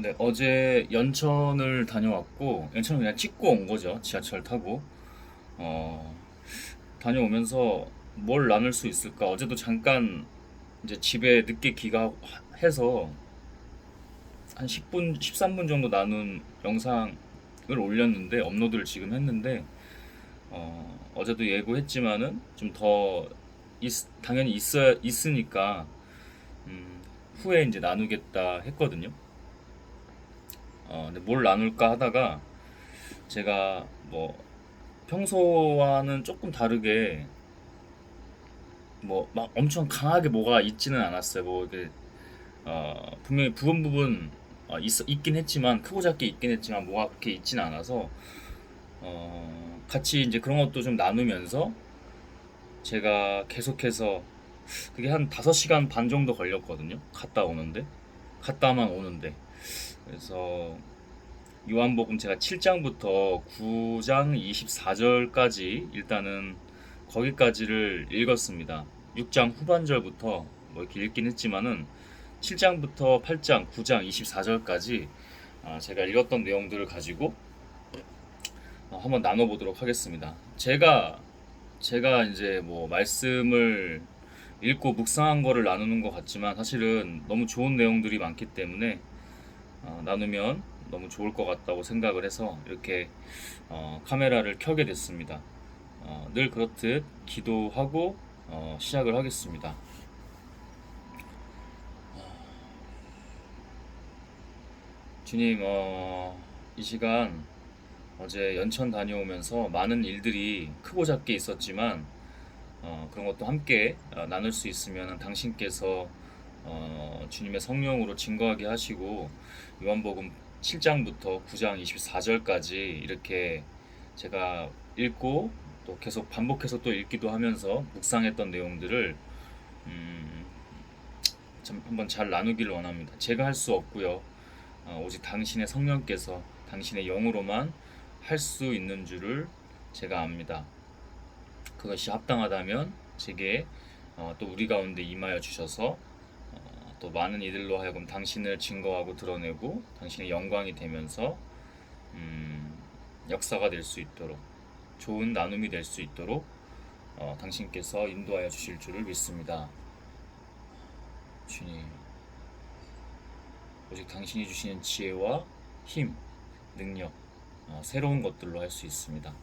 네, 어제 연천을 다녀왔고, 연천을 그냥 찍고 온 거죠. 지하철 타고. 어, 다녀오면서 뭘 나눌 수 있을까? 어제도 잠깐 이제 집에 늦게 귀가해서 한 10분, 13분 정도 나눈 영상을 올렸는데, 업로드를 지금 했는데, 어제도 예고했지만은 좀 더 당연히 있으니까, 후에 이제 나누겠다 했거든요. 근데 뭘 나눌까 하다가 제가 뭐 평소와는 조금 다르게 뭐 막 엄청 강하게 뭐가 있지는 않았어요. 뭐 이게 분명히 부분 있긴 했지만 크고 작게 있긴 했지만 뭐가 그렇게 있지는 않아서 같이 이제 그런 것도 좀 나누면서 제가 계속해서 그게 한 5시간 반 정도 걸렸거든요. 갔다만 오는데 그래서 요한복음 제가 7장부터 9장 24절까지 일단은 거기까지를 읽었습니다. 6장 후반절부터 뭐 이렇게 읽긴 했지만은 7장부터 8장, 9장 24절까지 제가 읽었던 내용들을 가지고 한번 나눠보도록 하겠습니다. 제가 이제 뭐 말씀을 읽고 묵상한 거를 나누는 것 같지만 사실은 너무 좋은 내용들이 많기 때문에 나누면 너무 좋을 것 같다고 생각을 해서 이렇게 카메라를 켜게 됐습니다. 늘 그렇듯 기도하고 시작을 하겠습니다. 주님, 이 시간 어제 연천 다녀오면서 많은 일들이 크고 작게 있었지만 그런 것도 함께 나눌 수 있으면 당신께서 주님의 성령으로 증거하게 하시고 요한복음 7장부터 9장 24절까지 이렇게 제가 읽고 또 계속 반복해서 또 읽기도 하면서 묵상했던 내용들을 음, 참 한번 잘 나누기를 원합니다. 제가 할 수 없고요. 오직 당신의 성령께서 당신의 영으로만 할 수 있는 줄을 제가 압니다. 그것이 합당하다면 제게 또 우리 가운데 임하여 주셔서 또 많은 이들로 하여금 당신을 증거하고 드러내고 당신의 영광이 되면서 음, 역사가 될 수 있도록 좋은 나눔이 될 수 있도록 당신께서 인도하여 주실 줄을 믿습니다. 주님, 오직 당신이 주시는 지혜와 힘, 능력, 새로운 것들로 할 수 있습니다.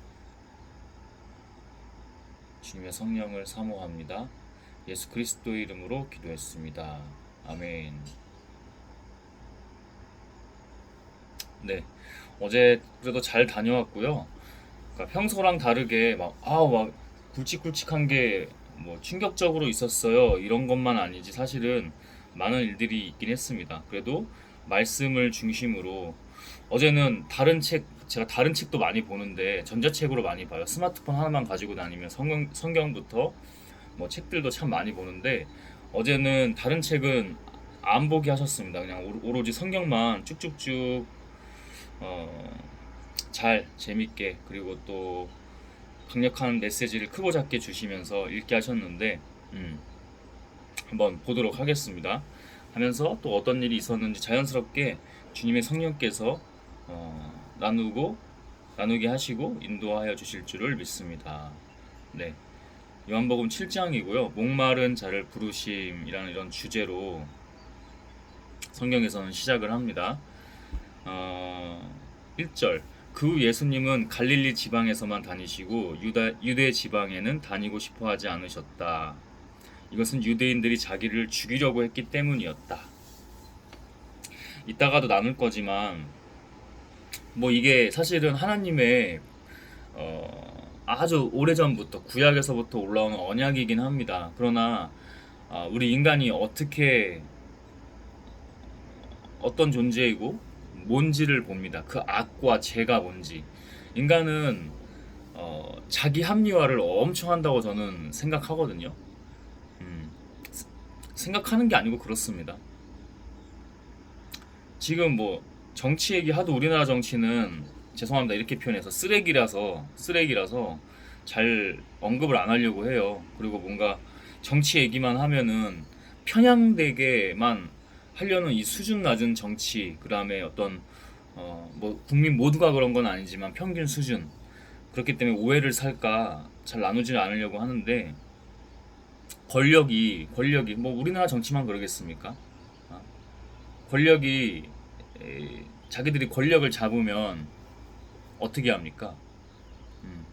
주님의 성령을 사모합니다. 예수 그리스도의 이름으로 기도했습니다. 아멘. 네, 어제 그래도 잘 다녀왔고요. 그러니까 평소랑 다르게 막 굵직굵직한 게 뭐 충격적으로 있었어요. 이런 것만 아니지 사실은 많은 일들이 있긴 했습니다. 그래도 말씀을 중심으로 어제는 제가 다른 책도 많이 보는데 전자책으로 많이 봐요. 스마트폰 하나만 가지고 다니면 성경부터 뭐 책들도 참 많이 보는데 어제는 다른 책은 안 보게 하셨습니다. 그냥 오로지 성경만 쭉쭉쭉 어, 잘 재밌게 그리고 또 강력한 메시지를 크고 작게 주시면서 읽게 하셨는데 한번 보도록 하겠습니다. 하면서 또 어떤 일이 있었는지 자연스럽게 주님의 성령께서 나누게 하시고 인도하여 주실 줄을 믿습니다. 네, 요한복음 7장이고요. 목마른 자를 부르심이라는 이런 주제로 성경에서는 시작을 합니다. 1절 그 후 예수님은 갈릴리 지방에서만 다니시고 유대 지방에는 다니고 싶어 하지 않으셨다. 이것은 유대인들이 자기를 죽이려고 했기 때문이었다. 이따가도 나눌 거지만 뭐 이게 사실은 하나님의 아주 오래전부터 구약에서부터 올라오는 언약이긴 합니다. 그러나 우리 인간이 어떤 존재이고 뭔지를 봅니다. 그 악과 죄가 뭔지. 인간은 자기 합리화를 엄청 한다고 저는 생각하거든요. 음, 생각하는 게 아니고 그렇습니다. 지금 뭐 정치 얘기 하도 우리나라 정치는 죄송합니다 이렇게 표현해서 쓰레기라서 잘 언급을 안 하려고 해요. 그리고 뭔가 정치 얘기만 하면은 편향되게만 하려는 이 수준 낮은 정치, 그 다음에 어떤 뭐 국민 모두가 그런 건 아니지만 평균 수준, 그렇기 때문에 오해를 살까 잘 나누지 않으려고 하는데, 권력이 뭐 우리나라 정치만 그러겠습니까? 어? 권력이 자기들이 권력을 잡으면 어떻게 합니까? 음,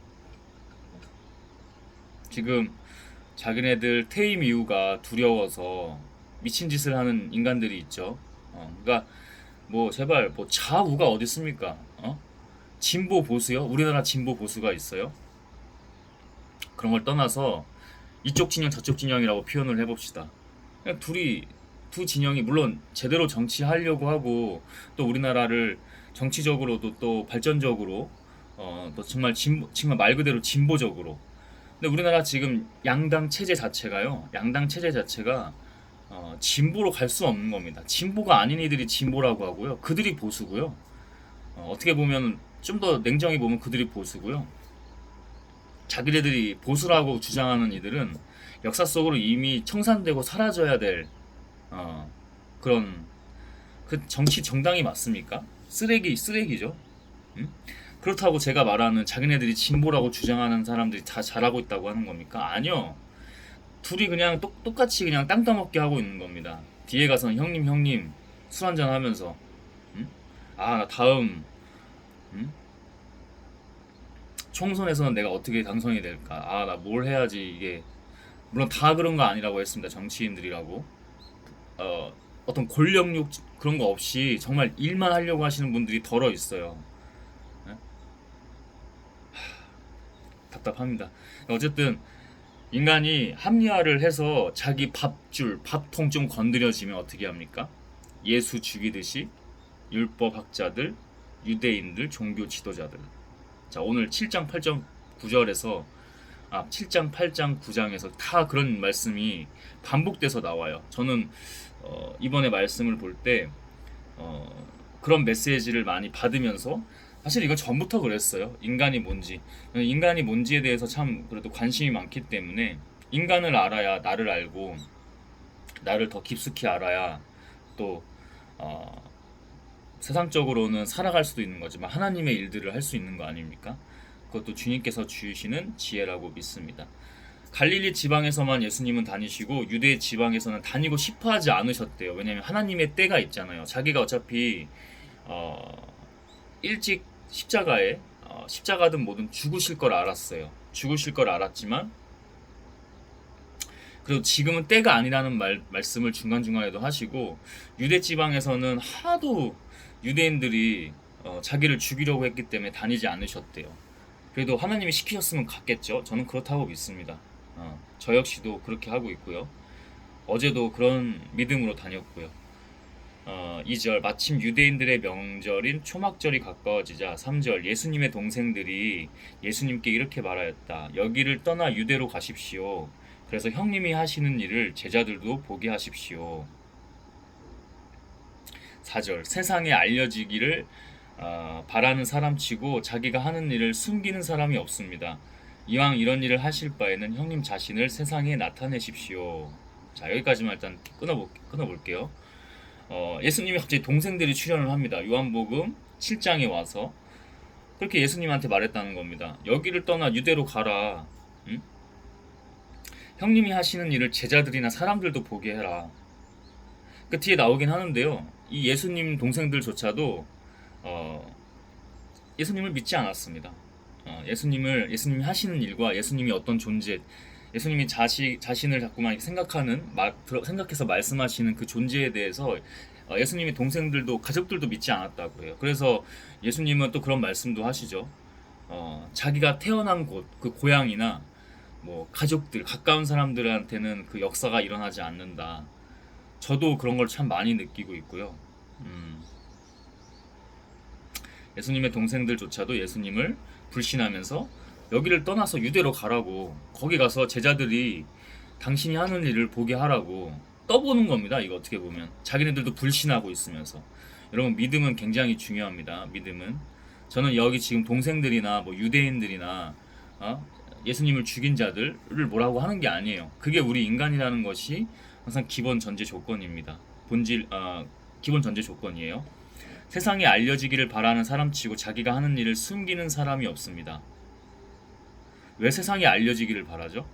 지금 자기네들 퇴임 이후가 두려워서 미친 짓을 하는 인간들이 있죠. 그러니까 뭐 제발 뭐 좌우가 어디 있습니까? 진보 보수요? 우리나라 진보 보수가 있어요? 그런 걸 떠나서 이쪽 진영 저쪽 진영이라고 표현을 해봅시다. 그냥 두 진영이 물론 제대로 정치하려고 하고 또 우리나라를 정치적으로도 또 발전적으로 또 정말 말 그대로 진보적으로. 근데 우리나라 지금 양당 체제 자체가 진보로 갈 수 없는 겁니다. 진보가 아닌 이들이 진보라고 하고요. 그들이 보수고요. 어떻게 보면 좀 더 냉정히 보면 그들이 보수고요. 자기네들이 보수라고 주장하는 이들은 역사 속으로 이미 청산되고 사라져야 될 그런 그 정치 정당이 맞습니까? 쓰레기죠. 음? 그렇다고 제가 말하는 자기네들이 진보라고 주장하는 사람들이 다 잘하고 있다고 하는 겁니까? 아니요. 둘이 그냥 똑같이 그냥 땅 따먹게 하고 있는 겁니다. 뒤에 가서는 형님 술 한잔 하면서 나 다음 음? 총선에서는 내가 어떻게 당선이 될까? 나 뭘 해야지 이게. 물론 다 그런 거 아니라고 했습니다. 정치인들이라고. 어떤 권력욕 그런 거 없이 정말 일만 하려고 하시는 분들이 덜어 있어요. 네? 답답합니다. 어쨌든 인간이 합리화를 해서 자기 밥통 좀 건드려지면 어떻게 합니까? 예수 죽이듯이 율법학자들, 유대인들, 종교 지도자들. 자, 오늘 7장 8장 9절에서 7장 8장 9장에서 다 그런 말씀이 반복돼서 나와요. 저는 이번에 말씀을 볼 때 그런 메시지를 많이 받으면서 사실 이건 전부터 그랬어요. 인간이 뭔지에 대해서 참 그래도 관심이 많기 때문에 인간을 알아야 나를 알고 나를 더 깊숙이 알아야 또 어, 세상적으로는 살아갈 수도 있는 거지만 하나님의 일들을 할 수 있는 거 아닙니까? 그것도 주님께서 주시는 지혜라고 믿습니다. 갈릴리 지방에서만 예수님은 다니시고 유대 지방에서는 다니고 싶어 하지 않으셨대요. 왜냐하면 하나님의 때가 있잖아요. 자기가 어차피 일찍 십자가든 뭐든 죽으실 걸 알았어요. 죽으실 걸 알았지만 그리고 지금은 때가 아니라는 말씀을 중간중간에도 하시고 유대 지방에서는 하도 유대인들이 자기를 죽이려고 했기 때문에 다니지 않으셨대요. 그래도 하나님이 시키셨으면 갔겠죠. 저는 그렇다고 믿습니다. 저 역시도 그렇게 하고 있고요. 어제도 그런 믿음으로 다녔고요. 2절 마침 유대인들의 명절인 초막절이 가까워지자 3절 예수님의 동생들이 예수님께 이렇게 말하였다. 여기를 떠나 유대로 가십시오. 그래서 형님이 하시는 일을 제자들도 보게 하십시오. 4절 세상에 알려지기를 바라는 사람치고 자기가 하는 일을 숨기는 사람이 없습니다. 이왕 이런 일을 하실 바에는 형님 자신을 세상에 나타내십시오. 자, 여기까지만 일단 끊어볼게요. 예수님이 갑자기 동생들이 출연을 합니다. 요한복음 7장에 와서 그렇게 예수님한테 말했다는 겁니다. 여기를 떠나 유대로 가라. 응? 형님이 하시는 일을 제자들이나 사람들도 보게 해라. 그 뒤에 나오긴 하는데요. 이 예수님 동생들조차도 예수님을 믿지 않았습니다. 예수님이 하시는 일과 예수님이 어떤 존재, 예수님이 자신을 자꾸만 생각해서 말씀하시는 그 존재에 대해서 예수님의 동생들도 가족들도 믿지 않았다고 해요. 그래서 예수님은 또 그런 말씀도 하시죠. 자기가 태어난 곳, 그 고향이나 뭐 가족들, 가까운 사람들한테는 그 역사가 일어나지 않는다. 저도 그런 걸 참 많이 느끼고 있고요. 예수님의 동생들조차도 예수님을 불신하면서 여기를 떠나서 유대로 가라고, 거기 가서 제자들이 당신이 하는 일을 보게 하라고 떠보는 겁니다. 이거 어떻게 보면 자기네들도 불신하고 있으면서. 여러분, 믿음은 굉장히 중요합니다. 믿음은 저는 여기 지금 동생들이나 뭐 유대인들이나 예수님을 죽인 자들을 뭐라고 하는 게 아니에요. 그게 우리 인간이라는 것이 항상 기본 전제 조건입니다. 본질 기본 전제 조건이에요. 세상에 알려지기를 바라는 사람치고 자기가 하는 일을 숨기는 사람이 없습니다. 왜 세상에 알려지기를 바라죠?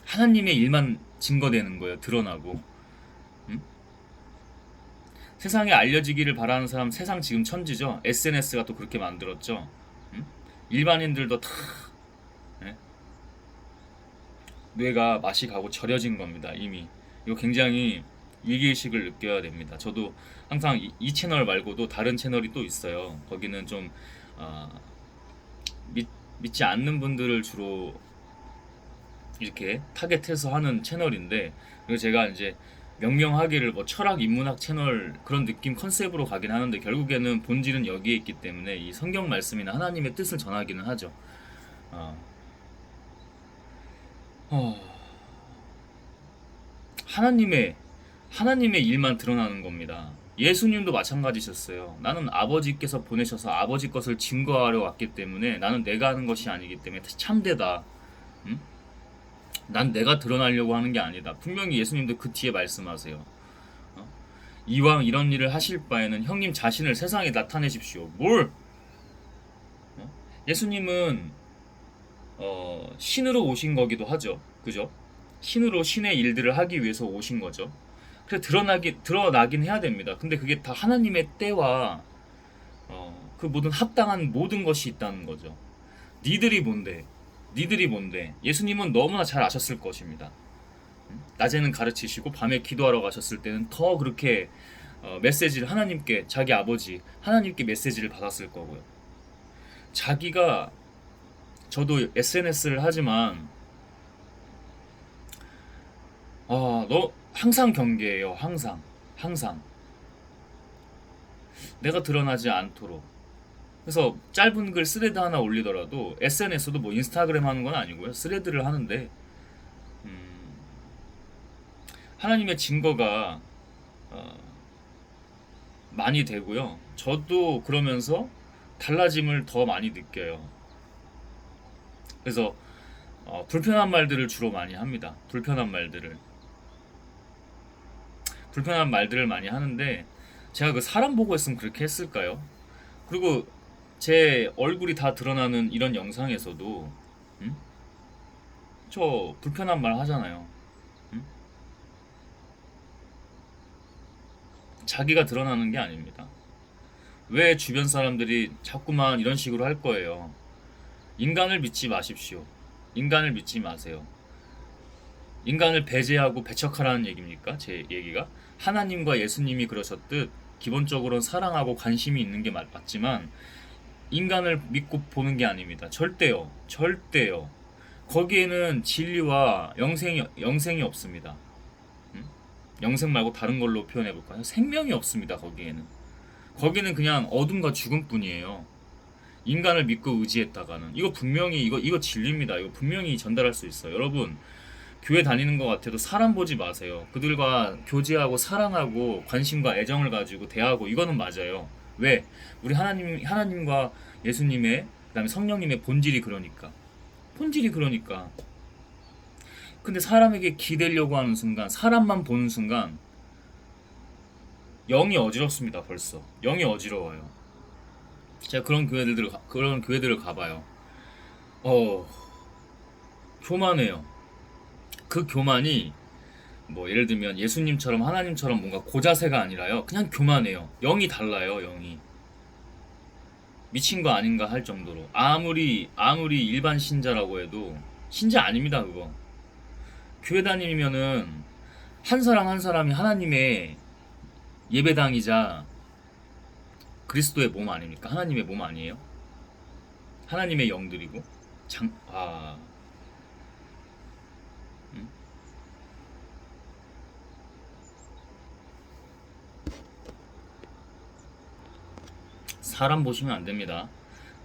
하나님의 일만 증거되는 거예요. 드러나고. 음? 세상에 알려지기를 바라는 사람, 세상 지금 천지죠. SNS가 또 그렇게 만들었죠. 일반인들도 다 예? 뇌가 맛이 가고 절여진 겁니다. 이미. 이거 굉장히 위기의식을 느껴야 됩니다. 저도 항상 이 채널 말고도 다른 채널이 또 있어요. 거기는 좀 어, 믿지 않는 분들을 주로 이렇게 타겟해서 하는 채널인데, 그리고 제가 이제 명명하기를 뭐 철학 인문학 채널 그런 느낌 컨셉으로 가긴 하는데, 결국에는 본질은 여기에 있기 때문에 이 성경 말씀이나 하나님의 뜻을 전하기는 하죠. 어, 어, 하나님의 일만 드러나는 겁니다. 예수님도 마찬가지셨어요. 나는 아버지께서 보내셔서 아버지 것을 증거하러 왔기 때문에, 나는 내가 하는 것이 아니기 때문에 참되다. 응? 난 내가 드러나려고 하는 게 아니다. 분명히 예수님도 그 뒤에 말씀하세요. 어? 이왕 이런 일을 하실 바에는 형님 자신을 세상에 나타내십시오. 뭘? 어? 예수님은 신으로 오신 거기도 하죠. 그죠? 신으로 신의 일들을 하기 위해서 오신 거죠. 그래서 드러나긴 해야 됩니다. 근데 그게 다 하나님의 때와 그 모든 합당한 모든 것이 있다는 거죠. 니들이 뭔데? 예수님은 너무나 잘 아셨을 것입니다. 낮에는 가르치시고 밤에 기도하러 가셨을 때는 더 그렇게 메시지를 하나님께, 자기 아버지 하나님께 메시지를 받았을 거고요. 자기가, 저도 SNS를 하지만 너 항상 경계해요. 항상 내가 드러나지 않도록. 그래서 짧은 글 스레드 하나 올리더라도, SNS도 뭐 인스타그램 하는 건 아니고요. 스레드를 하는데 하나님의 증거가 많이 되고요. 저도 그러면서 달라짐을 더 많이 느껴요. 그래서 불편한 말들을 주로 많이 합니다. 불편한 말들을 많이 하는데, 제가 그 사람 보고 했으면 그렇게 했을까요? 그리고 제 얼굴이 다 드러나는 이런 영상에서도 저 불편한 말 하잖아요. 자기가 드러나는 게 아닙니다. 왜 주변 사람들이 자꾸만 이런 식으로 할 거예요? 인간을 믿지 마십시오. 인간을 믿지 마세요. 인간을 배제하고 배척하라는 얘기입니까? 제 얘기가? 하나님과 예수님이 그러셨듯 기본적으로는 사랑하고 관심이 있는 게 맞지만, 인간을 믿고 보는 게 아닙니다. 절대요. 거기에는 진리와 영생이 없습니다. 영생 말고 다른 걸로 표현해 볼까요? 생명이 없습니다. 거기는 그냥 어둠과 죽음뿐이에요. 인간을 믿고 의지했다가는, 이거 분명히 이거 진리입니다. 이거 분명히 전달할 수 있어요. 여러분, 교회 다니는 것 같아도 사람 보지 마세요. 그들과 교제하고 사랑하고 관심과 애정을 가지고 대하고, 이거는 맞아요. 왜? 우리 하나님과 예수님의, 그다음에 성령님의 본질이 그러니까. 근데 사람에게 기대려고 하는 순간, 사람만 보는 순간 영이 어지럽습니다. 벌써 영이 어지러워요. 제가 그런 교회들을 가봐요. 어 교만해요. 그 교만이 뭐 예를 들면 예수님처럼 하나님처럼 뭔가 고자세가 아니라요, 그냥 교만해요. 영이 달라요. 영이 미친 거 아닌가 할 정도로. 아무리 일반 신자라고 해도 신자 아닙니다. 그거 교회 다니면은 한 사람 한 사람이 하나님의 예배당이자 그리스도의 몸 아닙니까? 하나님의 몸 아니에요? 하나님의 영들이고. 음? 사람 보시면 안 됩니다.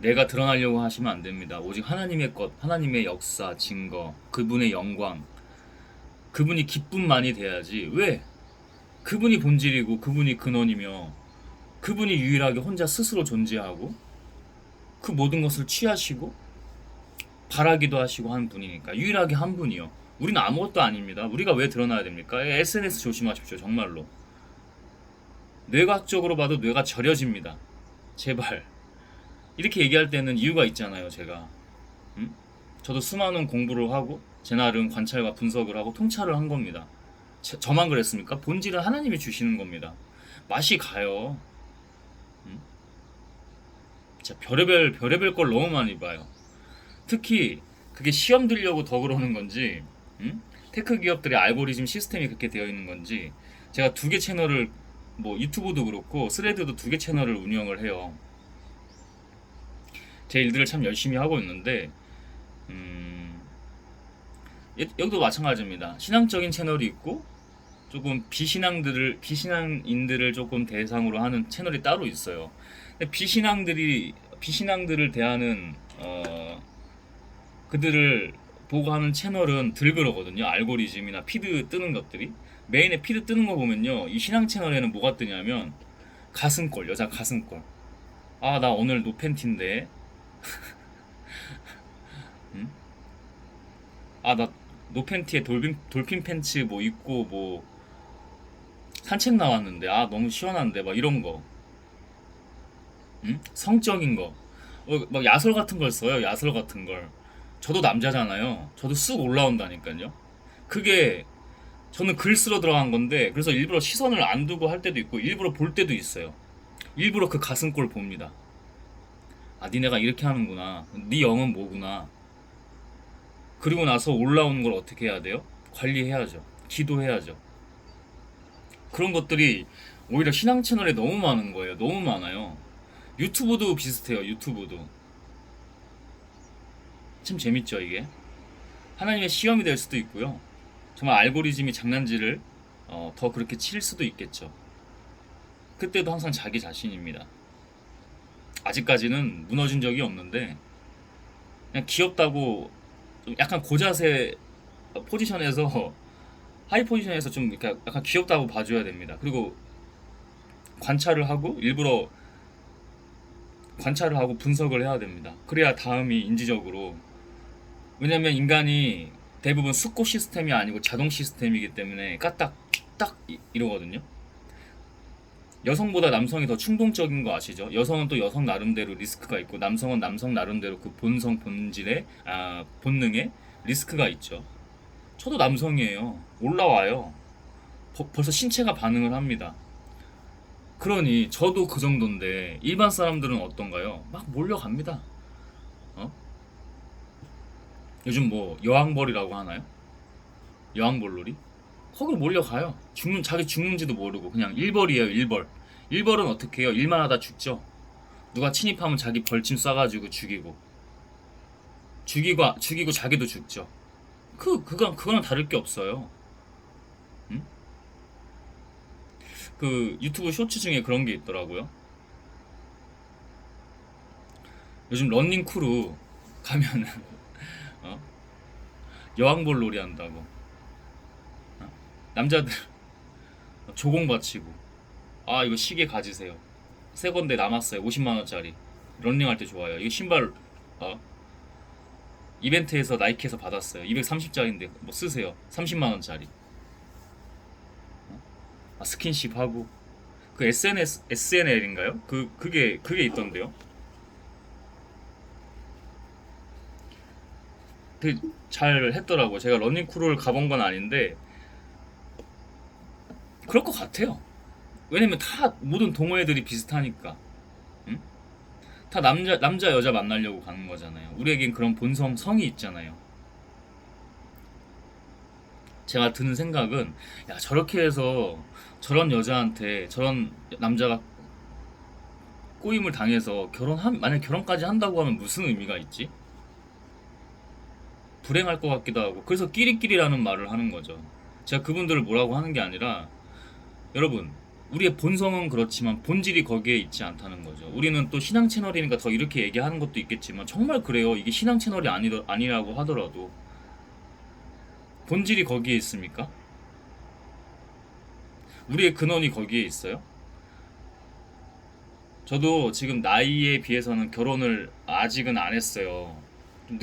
내가 드러나려고 하시면 안 됩니다. 오직 하나님의 것, 하나님의 역사, 증거, 그분의 영광, 그분이 기쁨만이 돼야지. 왜? 그분이 본질이고 그분이 근원이며 그분이 유일하게 혼자 스스로 존재하고 그 모든 것을 취하시고 바라기도 하시고 한 분이니까, 유일하게 한 분이요. 우리는 아무것도 아닙니다. 우리가 왜 드러나야 됩니까? SNS 조심하십시오. 정말로. 뇌과학적으로 봐도 뇌가 절여집니다. 제발. 이렇게 얘기할 때는 이유가 있잖아요, 제가. 음? 저도 수많은 공부를 하고 제 나름 관찰과 분석을 하고 통찰을 한 겁니다. 저만 그랬습니까? 본질은 하나님이 주시는 겁니다. 맛이 가요. 음? 진짜 별의별 걸 너무 많이 봐요. 특히 그게 시험 들려고 더 그러는 건지, 테크 기업들의 알고리즘 시스템이 그렇게 되어 있는 건지, 제가 두 개 채널을, 뭐 유튜브도 그렇고 스레드도 두 개 채널을 운영을 해요. 제 일들을 참 열심히 하고 있는데, 여기도 마찬가지입니다. 신앙적인 채널이 있고 조금 비신앙인들을 조금 대상으로 하는 채널이 따로 있어요. 근데 비신앙들을 대하는 그들을 보고 하는 채널은 들 그러거든요. 알고리즘이나 피드 뜨는 것들이 메인에 피드 뜨는 거 보면요, 이 신앙 채널에는 뭐가 뜨냐면 가슴골, 여자 가슴골. 아, 나 오늘 노팬티인데. 음? 아, 나 노팬티에 돌핀 팬츠 뭐 입고 뭐 산책 나왔는데, 아 너무 시원한데, 막 이런 거. 성적인 거. 막 야설 같은 걸 써요. 야설 같은 걸. 저도 남자잖아요. 저도 쑥 올라온다니까요. 그게 저는 글 쓰러 들어간 건데, 그래서 일부러 시선을 안 두고 할 때도 있고 일부러 볼 때도 있어요. 일부러 그 가슴골 봅니다. 아, 니네가 이렇게 하는구나. 네 영은 뭐구나. 그리고 나서 올라오는 걸 어떻게 해야 돼요? 관리해야죠. 기도해야죠. 그런 것들이 오히려 신앙 채널에 너무 많은 거예요. 너무 많아요. 유튜브도 비슷해요. 유튜브도. 참 재밌죠, 이게. 하나님의 시험이 될 수도 있고요. 정말 알고리즘이 장난질을 더 그렇게 칠 수도 있겠죠. 그때도 항상 자기 자신입니다. 아직까지는 무너진 적이 없는데, 그냥 귀엽다고 좀 약간 고자세 포지션에서 하이 포지션에서 좀 이렇게 약간 귀엽다고 봐줘야 됩니다. 그리고 관찰을 하고 일부러 관찰을 하고 분석을 해야 됩니다. 그래야 다음이 인지적으로. 왜냐면 인간이 대부분 숙고 시스템이 아니고 자동 시스템이기 때문에 까딱 딱 이러거든요. 여성보다 남성이 더 충동적인 거 아시죠? 여성은 또 여성 나름대로 리스크가 있고 남성은 남성 나름대로 그 본질의 본능에 리스크가 있죠. 저도 남성이에요. 올라와요. 벌써 신체가 반응을 합니다. 그러니 저도 그 정도인데 일반 사람들은 어떤가요? 막 몰려갑니다. 어? 요즘 뭐 여왕벌이라고 하나요? 여왕벌놀이? 거기 몰려가요. 자기 죽는지도 모르고 그냥 일벌이에요, 일벌. 일벌은 어떻게 해요? 일만 하다 죽죠. 누가 침입하면 자기 벌침 쏴가지고 죽이고 자기도 죽죠. 그거는 다를 게 없어요. 응? 그 유튜브 쇼츠 중에 그런 게 있더라고요. 요즘 런닝 크루 가면은 어? 여왕벌 놀이 한다고. 남자들 조공 바치고, 아 이거 시계 가지세요. 새 건데 남았어요. 50만 원짜리. 런닝할 때 좋아요. 이거 신발 어? 이벤트에서 나이키에서 받았어요. 230짜리인데 뭐 쓰세요. 30만 원짜리. 아, 스킨십 하고 그 SNL인가요? 그게 있던데요. 잘 했더라고요. 제가 러닝 크루를 가본 건 아닌데 그럴 것 같아요. 왜냐면 다 모든 동호회들이 비슷하니까. 응? 다 남자 여자 만나려고 가는 거잖아요. 우리에겐 그런 성이 있잖아요. 제가 드는 생각은, 야 저렇게 해서 저런 여자한테 저런 남자가 꼬임을 당해서 만약 결혼까지 한다고 하면 무슨 의미가 있지? 불행할 것 같기도 하고. 그래서 끼리끼리라는 말을 하는 거죠. 제가 그분들을 뭐라고 하는 게 아니라, 여러분, 우리의 본성은 그렇지만 본질이 거기에 있지 않다는 거죠. 우리는 또 신앙 채널이니까 더 이렇게 얘기하는 것도 있겠지만 정말 그래요. 이게 신앙 채널이 아니라고 하더라도 본질이 거기에 있습니까? 우리의 근원이 거기에 있어요? 저도 지금 나이에 비해서는 결혼을 아직은 안 했어요. 좀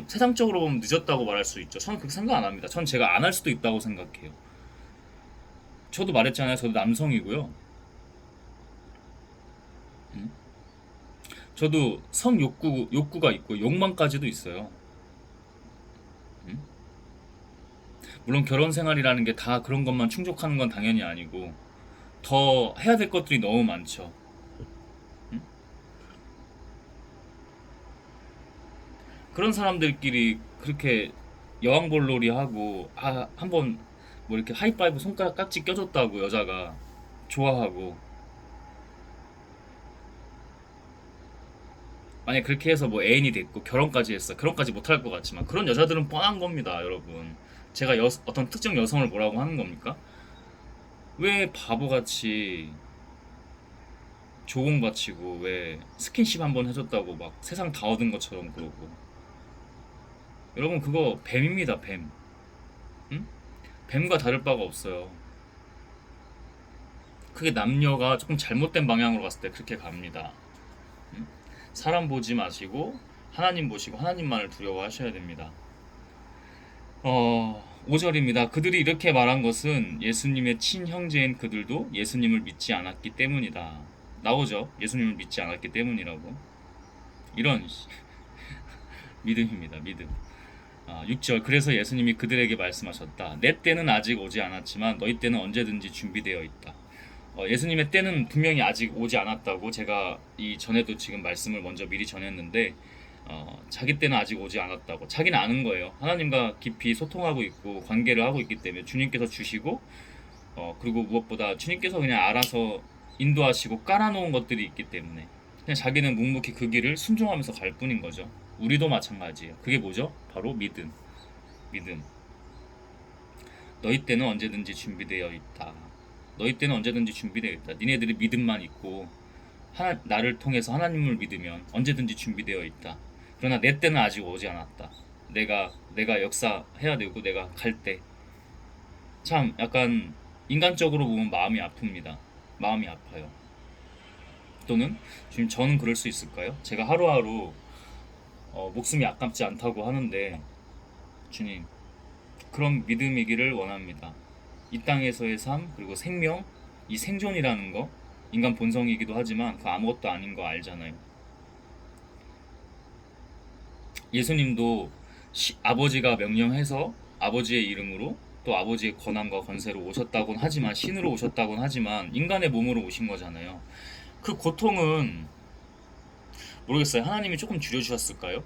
세상적으로 보면 늦었다고 말할 수 있죠. 저는 그렇게 생각 안 합니다. 전 제가 안 할 수도 있다고 생각해요. 저도 말했잖아요. 저도 남성이고요. 음? 저도 성 욕구가 있고 욕망까지도 있어요. 음? 물론 결혼 생활이라는 게 다 그런 것만 충족하는 건 당연히 아니고 더 해야 될 것들이 너무 많죠. 음? 그런 사람들끼리 그렇게 여왕벌놀이 하고 한번 뭐 이렇게 하이파이브 손가락 깍지 껴줬다고 여자가 좋아하고 만약 그렇게 해서 뭐 애인이 됐고 결혼까지 했어. 결혼까지 못할 것 같지만 그런 여자들은 뻔한 겁니다, 여러분. 제가 어떤 특정 여성을 뭐라고 하는 겁니까? 왜 바보같이 조공 바치고 왜 스킨십 한번 해줬다고 막 세상 다 얻은 것처럼 그러고. 여러분 그거 뱀입니다, 뱀. 응? 뱀과 다를 바가 없어요. 그게 남녀가 조금 잘못된 방향으로 갔을 때 그렇게 갑니다. 응? 사람 보지 마시고 하나님 보시고 하나님만을 두려워하셔야 됩니다. 5절입니다. 그들이 이렇게 말한 것은 예수님의 친형제인 그들도 예수님을 믿지 않았기 때문이다. 나오죠. 예수님을 믿지 않았기 때문이라고. 이런 믿음입니다. 믿음. 6절 그래서 예수님이 그들에게 말씀하셨다. 내 때는 아직 오지 않았지만 너희 때는 언제든지 준비되어 있다. 예수님의 때는 분명히 아직 오지 않았다고 제가 이 전에도 지금 말씀을 먼저 미리 전했는데 자기 때는 아직 오지 않았다고. 자기는 아는 거예요. 하나님과 깊이 소통하고 있고 관계를 하고 있기 때문에 주님께서 주시고 그리고 무엇보다 주님께서 그냥 알아서 인도하시고 깔아놓은 것들이 있기 때문에 그냥 자기는 묵묵히 그 길을 순종하면서 갈 뿐인 거죠. 우리도 마찬가지예요. 그게 뭐죠? 바로 믿음. 믿음. 너희 때는 언제든지 준비되어 있다. 너희 때는 언제든지 준비되어 있다. 니네들이 믿음만 있고 나를 통해서 하나님을 믿으면 언제든지 준비되어 있다. 그러나 내 때는 아직 오지 않았다. 내가 역사해야 되고 내가 갈 때. 참 약간 인간적으로 보면 마음이 아픕니다. 마음이 아파요. 또는 지금 저는 그럴 수 있을까요? 제가 하루하루 목숨이 아깝지 않다고 하는데 주님 그런 믿음이기를 원합니다. 이 땅에서의 삶 그리고 생명 이 생존이라는 거 인간 본성이기도 하지만 그 아무것도 아닌 거 알잖아요. 예수님도 아버지가 명령해서 아버지의 이름으로 또 아버지의 권한과 권세로 오셨다곤 하지만 신으로 오셨다곤 하지만 인간의 몸으로 오신 거잖아요. 그 고통은 모르겠어요. 하나님이 조금 줄여주셨을까요?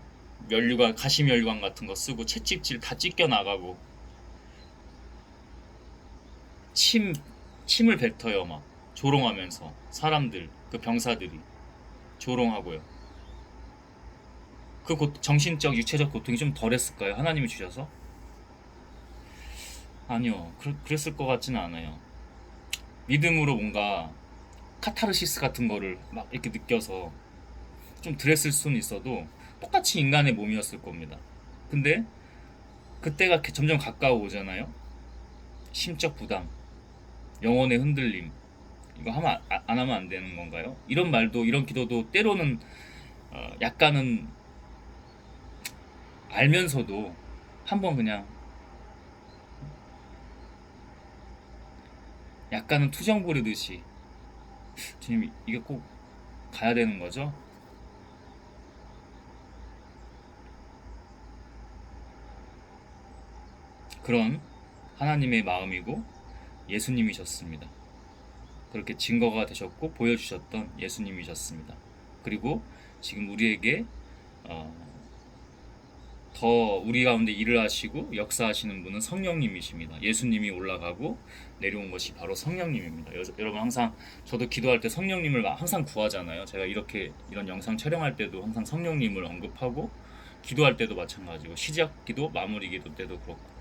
면류관 가시면류관 같은 거 쓰고 채찍질 다 찢겨 나가고 침 침을 뱉어요. 막 조롱하면서 사람들 그 병사들이 조롱하고요. 정신적 육체적 고통이 좀 덜했을까요? 하나님이 주셔서? 아니요. 그랬을 것 같지는 않아요. 믿음으로 뭔가 카타르시스 같은 거를 막 이렇게 느껴서 좀 덜했을 수는 있어도 똑같이 인간의 몸이었을 겁니다. 근데 그때가 점점 가까워오잖아요. 심적 부담, 영혼의 흔들림. 이거 안 하면 안 되는 건가요? 이런 말도 이런 기도도 때로는 약간은 알면서도 한번 그냥 약간은 투정 부리듯이 주님 이게 꼭 가야 되는 거죠? 그런 하나님의 마음이고 예수님이셨습니다. 그렇게 증거가 되셨고 보여주셨던 예수님이셨습니다. 그리고 지금 우리에게 더 우리 가운데 일을 하시고 역사하시는 분은 성령님이십니다. 예수님이 올라가고 내려온 것이 바로 성령님입니다. 여러분 항상 저도 기도할 때 성령님을 항상 구하잖아요. 제가 이런 영상 촬영할 때도 항상 성령님을 언급하고 기도할 때도 마찬가지고 시작 기도, 마무리 기도 때도 그렇고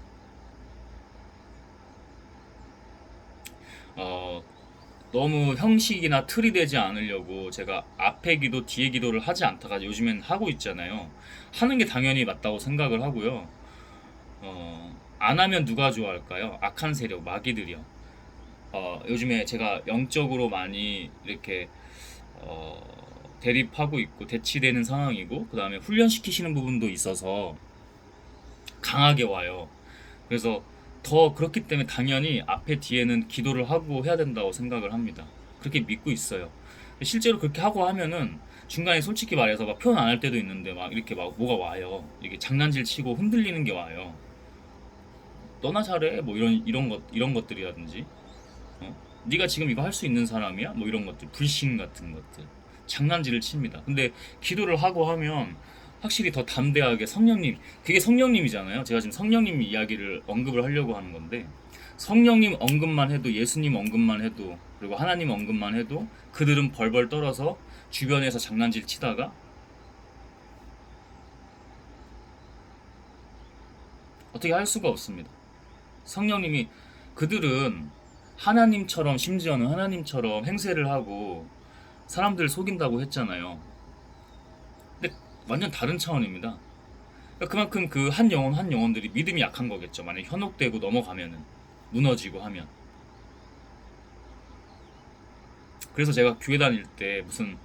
너무 형식이나 틀이 되지 않으려고 제가 앞에 기도, 뒤에 기도를 하지 않다가 요즘엔 하고 있잖아요. 하는 게 당연히 맞다고 생각을 하고요. 안 하면 누가 좋아할까요? 악한 세력, 마귀들이요. 요즘에 제가 영적으로 많이 이렇게 어, 대립하고 있고 대치되는 상황이고 그 다음에 훈련시키시는 부분도 있어서 강하게 와요. 그래서 더 그렇기 때문에 당연히 앞에 뒤에는 기도를 하고 해야 된다고 생각을 합니다. 그렇게 믿고 있어요. 실제로 그렇게 하고 하면은 중간에 솔직히 말해서 막 표현 안 할 때도 있는데 막 이렇게 막 뭐가 와요. 이게 장난질 치고 흔들리는 게 와요. 너나 잘해 뭐 이런 것들이라든지 네가 지금 이거 할 수 있는 사람이야? 뭐 이런 것들 불신 같은 것들 장난질을 칩니다. 근데 기도를 하고 하면 확실히 더 담대하게 성령님 그게 성령님이잖아요. 제가 지금 성령님 이야기를 언급을 하려고 하는 건데 성령님 언급만 해도 예수님 언급만 해도 그리고 하나님 언급만 해도 그들은 벌벌 떨어서 주변에서 장난질 치다가 어떻게 할 수가 없습니다. 성령님이 그들은 하나님처럼 심지어는 하나님처럼 행세를 하고 사람들을 속인다고 했잖아요. 근데 완전 다른 차원입니다. 그러니까 그만큼 그 한 영혼 한 영혼들이 믿음이 약한 거겠죠. 만약 현혹되고 넘어가면은 무너지고 하면. 그래서 제가 교회 다닐 때 무슨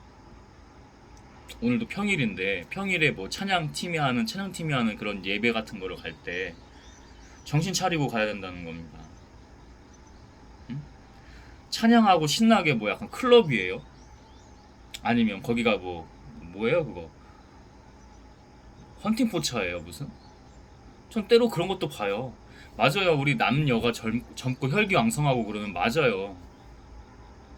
오늘도 평일인데 평일에 뭐 찬양팀이 하는 그런 예배 같은 거를 갈 때 정신 차리고 가야 된다는 겁니다. 응? 찬양하고 신나게 뭐 약간 클럽이에요? 아니면 거기가 뭐예요 그거? 헌팅 포차예요 무슨? 전 때로 그런 것도 봐요. 맞아요. 우리 남녀가 젊고 혈기왕성하고 그러면 맞아요.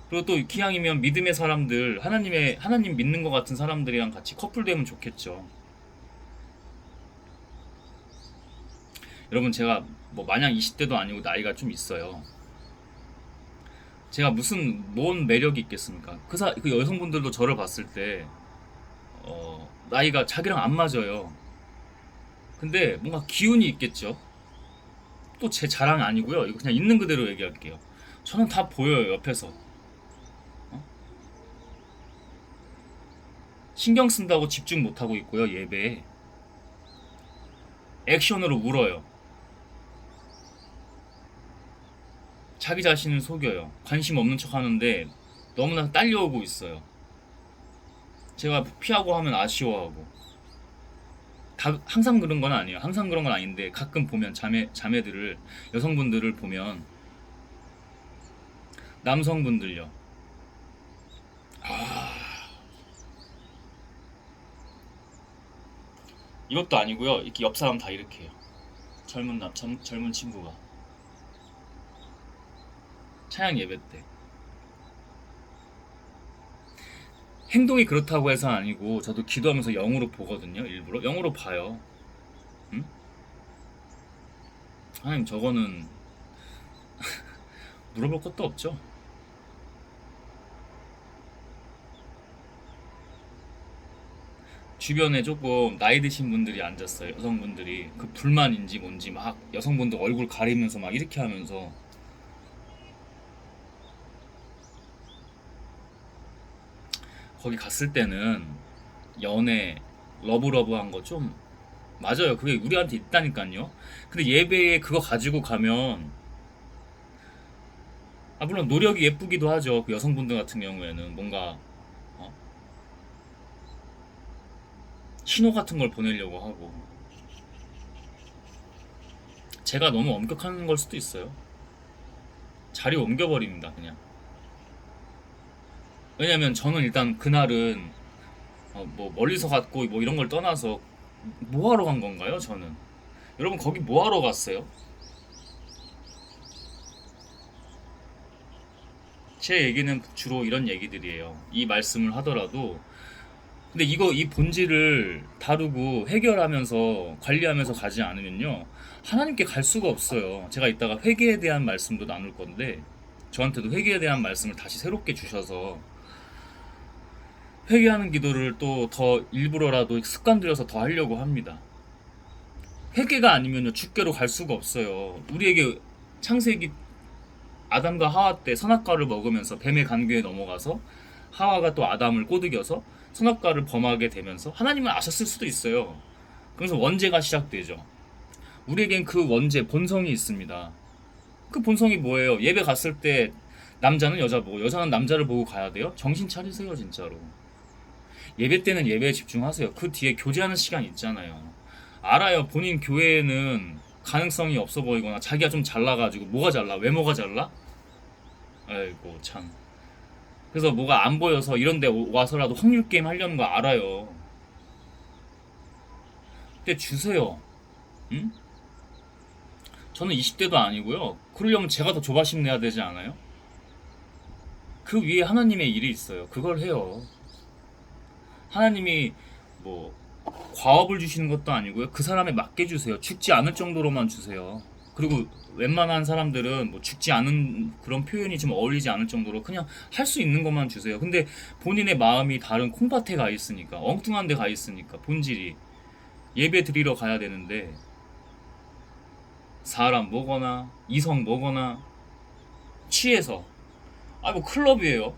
그리고 또 기왕이면 믿음의 사람들, 하나님 믿는 것 같은 사람들이랑 같이 커플 되면 좋겠죠. 여러분 제가 뭐 마냥 20대도 아니고 나이가 좀 있어요. 제가 무슨 뭔 매력이 있겠습니까? 그 여성분들도 저를 봤을 때 나이가 자기랑 안 맞아요. 근데 뭔가 기운이 있겠죠. 또 제 자랑 아니고요. 이거 그냥 있는 그대로 얘기할게요. 저는 다 보여요 옆에서. 어? 신경 쓴다고 집중 못 하고 있고요 예배에. 액션으로 울어요. 자기 자신을 속여요. 관심 없는 척 하는데 너무나 딸려오고 있어요. 제가 피하고 하면 아쉬워하고. 항상 그런 건 아니에요. 항상 그런 건 아닌데 가끔 보면 자매들을 여성분들을 보면 남성분들요. 이것도 아니고요. 이렇게 옆 사람 다 이렇게 해요. 젊은 친구가 찬양 예배 때 행동이 그렇다고 해서 아니고 저도 기도하면서 영으로 보거든요. 일부러 영으로 봐요. 응? 하나님 저거는 물어볼 것도 없죠. 주변에 조금 나이 드신 분들이 앉았어요. 여성분들이 그 불만인지 뭔지 막 여성분들 얼굴 가리면서 막 이렇게 하면서 거기 갔을 때는 연애 러브러브한 거 좀 맞아요. 그게 우리한테 있다니까요. 근데 예배에 그거 가지고 가면 물론 노력이 예쁘기도 하죠. 그 여성분들 같은 경우에는 뭔가 어? 신호 같은 걸 보내려고 하고 제가 너무 엄격한 걸 수도 있어요. 자리 옮겨버립니다 그냥. 왜냐면 저는 일단 그날은 뭐 멀리서 갔고 뭐 이런 걸 떠나서 뭐 하러 간 건가요 저는? 여러분 거기 뭐 하러 갔어요? 제 얘기는 주로 이런 얘기들이에요. 이 말씀을 하더라도 근데 이 본질을 다루고 해결하면서 관리하면서 가지 않으면요 하나님께 갈 수가 없어요. 제가 이따가 회개에 대한 말씀도 나눌 건데 저한테도 회개에 대한 말씀을 다시 새롭게 주셔서 회개하는 기도를 또 더 일부러라도 습관 들여서 더 하려고 합니다. 회개가 아니면요 주께로 갈 수가 없어요. 우리에게 창세기 아담과 하와 때 선악과를 먹으면서 뱀의 간궤에 넘어가서 하와가 또 아담을 꼬드겨서 선악과를 범하게 되면서 하나님은 아셨을 수도 있어요. 그래서 원죄가 시작되죠. 우리에겐 그 원죄 본성이 있습니다. 그 본성이 뭐예요? 예배 갔을 때 남자는 여자 보고 여자는 남자를 보고 가야 돼요? 정신 차리세요 진짜로. 예배 때는 예배에 집중하세요. 그 뒤에 교제하는 시간 있잖아요. 알아요. 본인 교회에는 가능성이 없어 보이거나 자기가 좀 잘나가지고 뭐가 잘나? 외모가 잘나? 아이고 참. 그래서 뭐가 안 보여서 이런 데 와서라도 확률 게임 하려는 거 알아요. 근데 주세요. 응? 저는 20대도 아니고요. 그러려면 제가 더 조바심 내야 되지 않아요? 그 위에 하나님의 일이 있어요. 그걸 해요. 하나님이 뭐 과업을 주시는 것도 아니고요. 그 사람에 맞게 주세요. 죽지 않을 정도로만 주세요. 그리고 웬만한 사람들은 뭐 죽지 않은 그런 표현이 좀 어울리지 않을 정도로 그냥 할 수 있는 것만 주세요. 근데 본인의 마음이 다른 콩밭에 가 있으니까, 엉뚱한 데 가 있으니까, 본질이 예배 드리러 가야 되는데 사람 뭐거나 이성 뭐거나 취해서, 아 뭐 클럽이에요.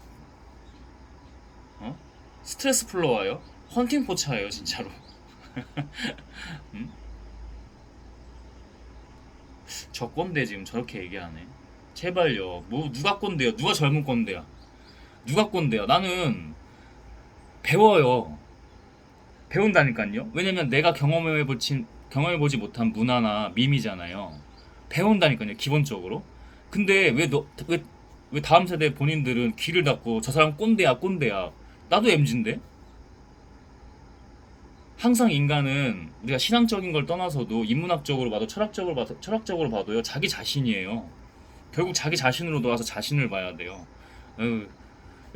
어? 스트레스 풀러 와요. 헌팅 포차예요 진짜로. 음? 저 꼰대 지금 저렇게 얘기하네. 제발요. 뭐 누가 꼰대야? 누가 젊은 꼰대야? 누가 꼰대야? 나는 배워요. 배운다니까요. 왜냐면 내가 경험해보지 못한 문화나 밈이잖아요. 배운다니까요. 기본적으로. 근데 왜 다음 세대 본인들은 귀를 닫고 저 사람 꼰대야 꼰대야. 나도 MZ인데. 항상 인간은 우리가 신앙적인 걸 떠나서도 인문학적으로 봐도 철학적으로 봐도요 자기 자신이에요. 결국 자기 자신으로 돌아와서 자신을 봐야 돼요. 어휴,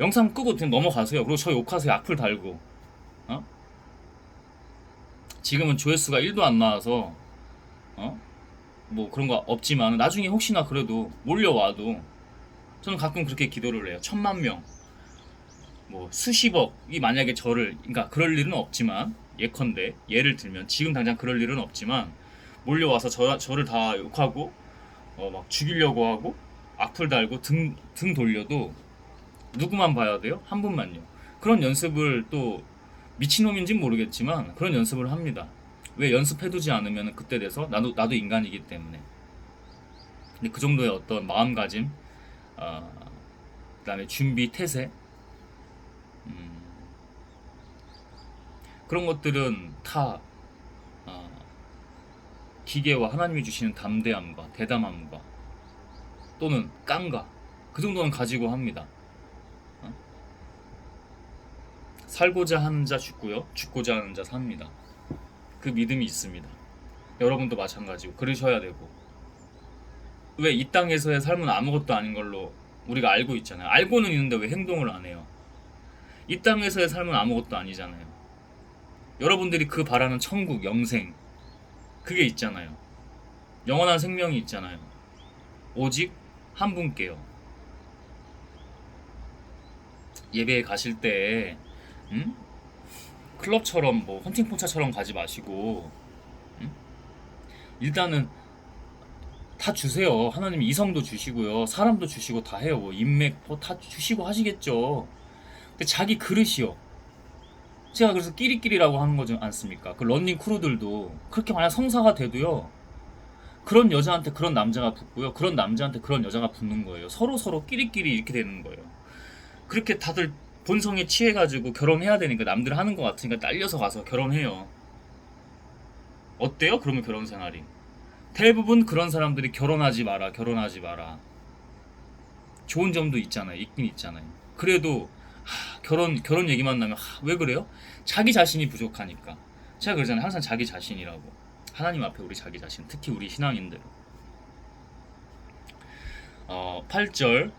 영상 끄고 그냥 넘어가세요. 그리고 저 욕하세요. 악플 달고. 어? 지금은 조회수가 1도 안 나와서 어? 뭐 그런 거 없지만 나중에 혹시나 그래도 몰려와도 저는 가끔 그렇게 기도를 해요. 1,000만 명, 뭐 수십억이 만약에 저를, 그러니까 그럴 일은 없지만 예컨대 예를 들면 지금 당장 그럴 일은 없지만 몰려와서 저를 다 욕하고 막 죽이려고 하고 악플 달고 등 돌려도 누구만 봐야 돼요? 한 분만요. 그런 연습을 또 미친놈인지는 모르겠지만 그런 연습을 합니다. 왜 연습해두지 않으면 그때 돼서 나도 인간이기 때문에. 근데 그 정도의 어떤 마음가짐, 어, 그다음에 준비 태세, 음, 그런 것들은 다 어, 기계와 하나님이 주시는 담대함과 대담함과 또는 깡가, 그 정도는 가지고 합니다. 어? 살고자 하는 자 죽고요, 죽고자 하는 자 삽니다. 그 믿음이 있습니다. 여러분도 마찬가지고 그러셔야 되고. 왜 이 땅에서의 삶은 아무것도 아닌 걸로 우리가 알고 있잖아요. 알고는 있는데 왜 행동을 안 해요? 이 땅에서의 삶은 아무것도 아니잖아요. 여러분들이 그 바라는 천국, 영생, 그게 있잖아요. 영원한 생명이 있잖아요. 오직 한 분께요. 예배에 가실 때 음? 클럽처럼 뭐 헌팅포차처럼 가지 마시고 음? 일단은 다 주세요. 하나님이 이성도 주시고요. 사람도 주시고 다 해요. 뭐 인맥 뭐다 주시고 하시겠죠. 근데 자기 그릇이요. 제가 그래서 끼리끼리라고 하는 거지 않습니까? 그 런닝 크루들도 그렇게 만약 성사가 돼도요. 그런 여자한테 그런 남자가 붙고요. 그런 남자한테 그런 여자가 붙는 거예요. 서로 끼리끼리 이렇게 되는 거예요. 그렇게 다들 본성에 취해가지고 결혼해야 되니까 남들 하는 것 같으니까 딸려서 가서 결혼해요. 어때요? 그러면 결혼 생활이. 대부분 그런 사람들이 결혼하지 마라. 좋은 점도 있잖아요. 있긴 있잖아요. 그래도 결혼 얘기만 나면 왜 그래요? 자기 자신이 부족하니까. 제가 그러잖아요. 항상 자기 자신이라고. 하나님 앞에 우리 자기 자신, 특히 우리 신앙인들. 8절,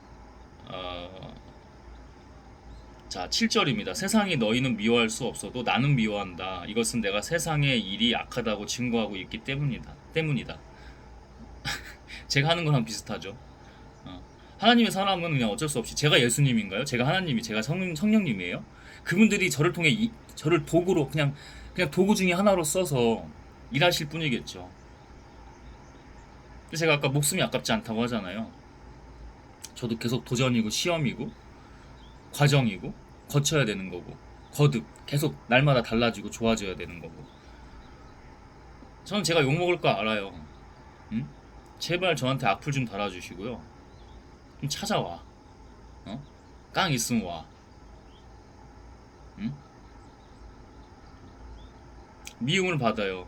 자 7절입니다. 세상이 너희는 미워할 수 없어도 나는 미워한다. 이것은 내가 세상의 일이 악하다고 증거하고 있기 때문이다. 제가 하는 거랑 비슷하죠. 하나님의 사람은 그냥 어쩔 수 없이, 제가 예수님인가요? 제가 성령님이에요? 그분들이 저를 통해 저를 도구로 그냥 도구 중에 하나로 써서 일하실 뿐이겠죠. 제가 아까 목숨이 아깝지 않다고 하잖아요. 저도 계속 도전이고 시험이고 과정이고 거쳐야 되는 거고 거듭 계속 날마다 달라지고 좋아져야 되는 거고. 저는 제가 욕먹을 거 알아요. 응? 제발 저한테 악플 좀 달아주시고요. 좀 찾아와. 깡 있으면 와. 응? 미움을 받아요.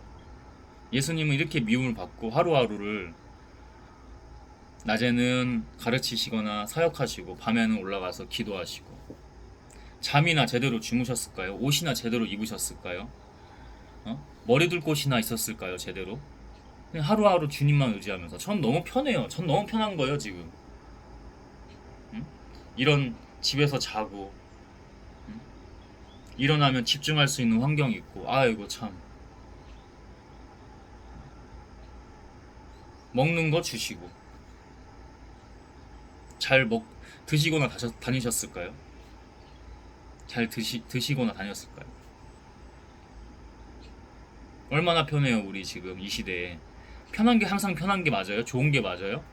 예수님은 이렇게 미움을 받고 하루하루를 낮에는 가르치시거나 사역하시고 밤에는 올라가서 기도하시고 잠이나 제대로 주무셨을까요? 옷이나 제대로 입으셨을까요? 머리 둘 곳이나 있었을까요? 제대로? 그냥 하루하루 주님만 의지하면서 전 너무 편해요. 전 너무 편한 거예요 지금. 응? 이런 집에서 자고 응? 일어나면 집중할 수 있는 환경이 있고 아이고 참 먹는 거 주시고 잘 드시거나 다니셨을까요? 잘 드시거나 다녔을까요? 얼마나 편해요 우리 지금 이 시대에. 편한 게 항상 편한 게 맞아요? 좋은 게 맞아요?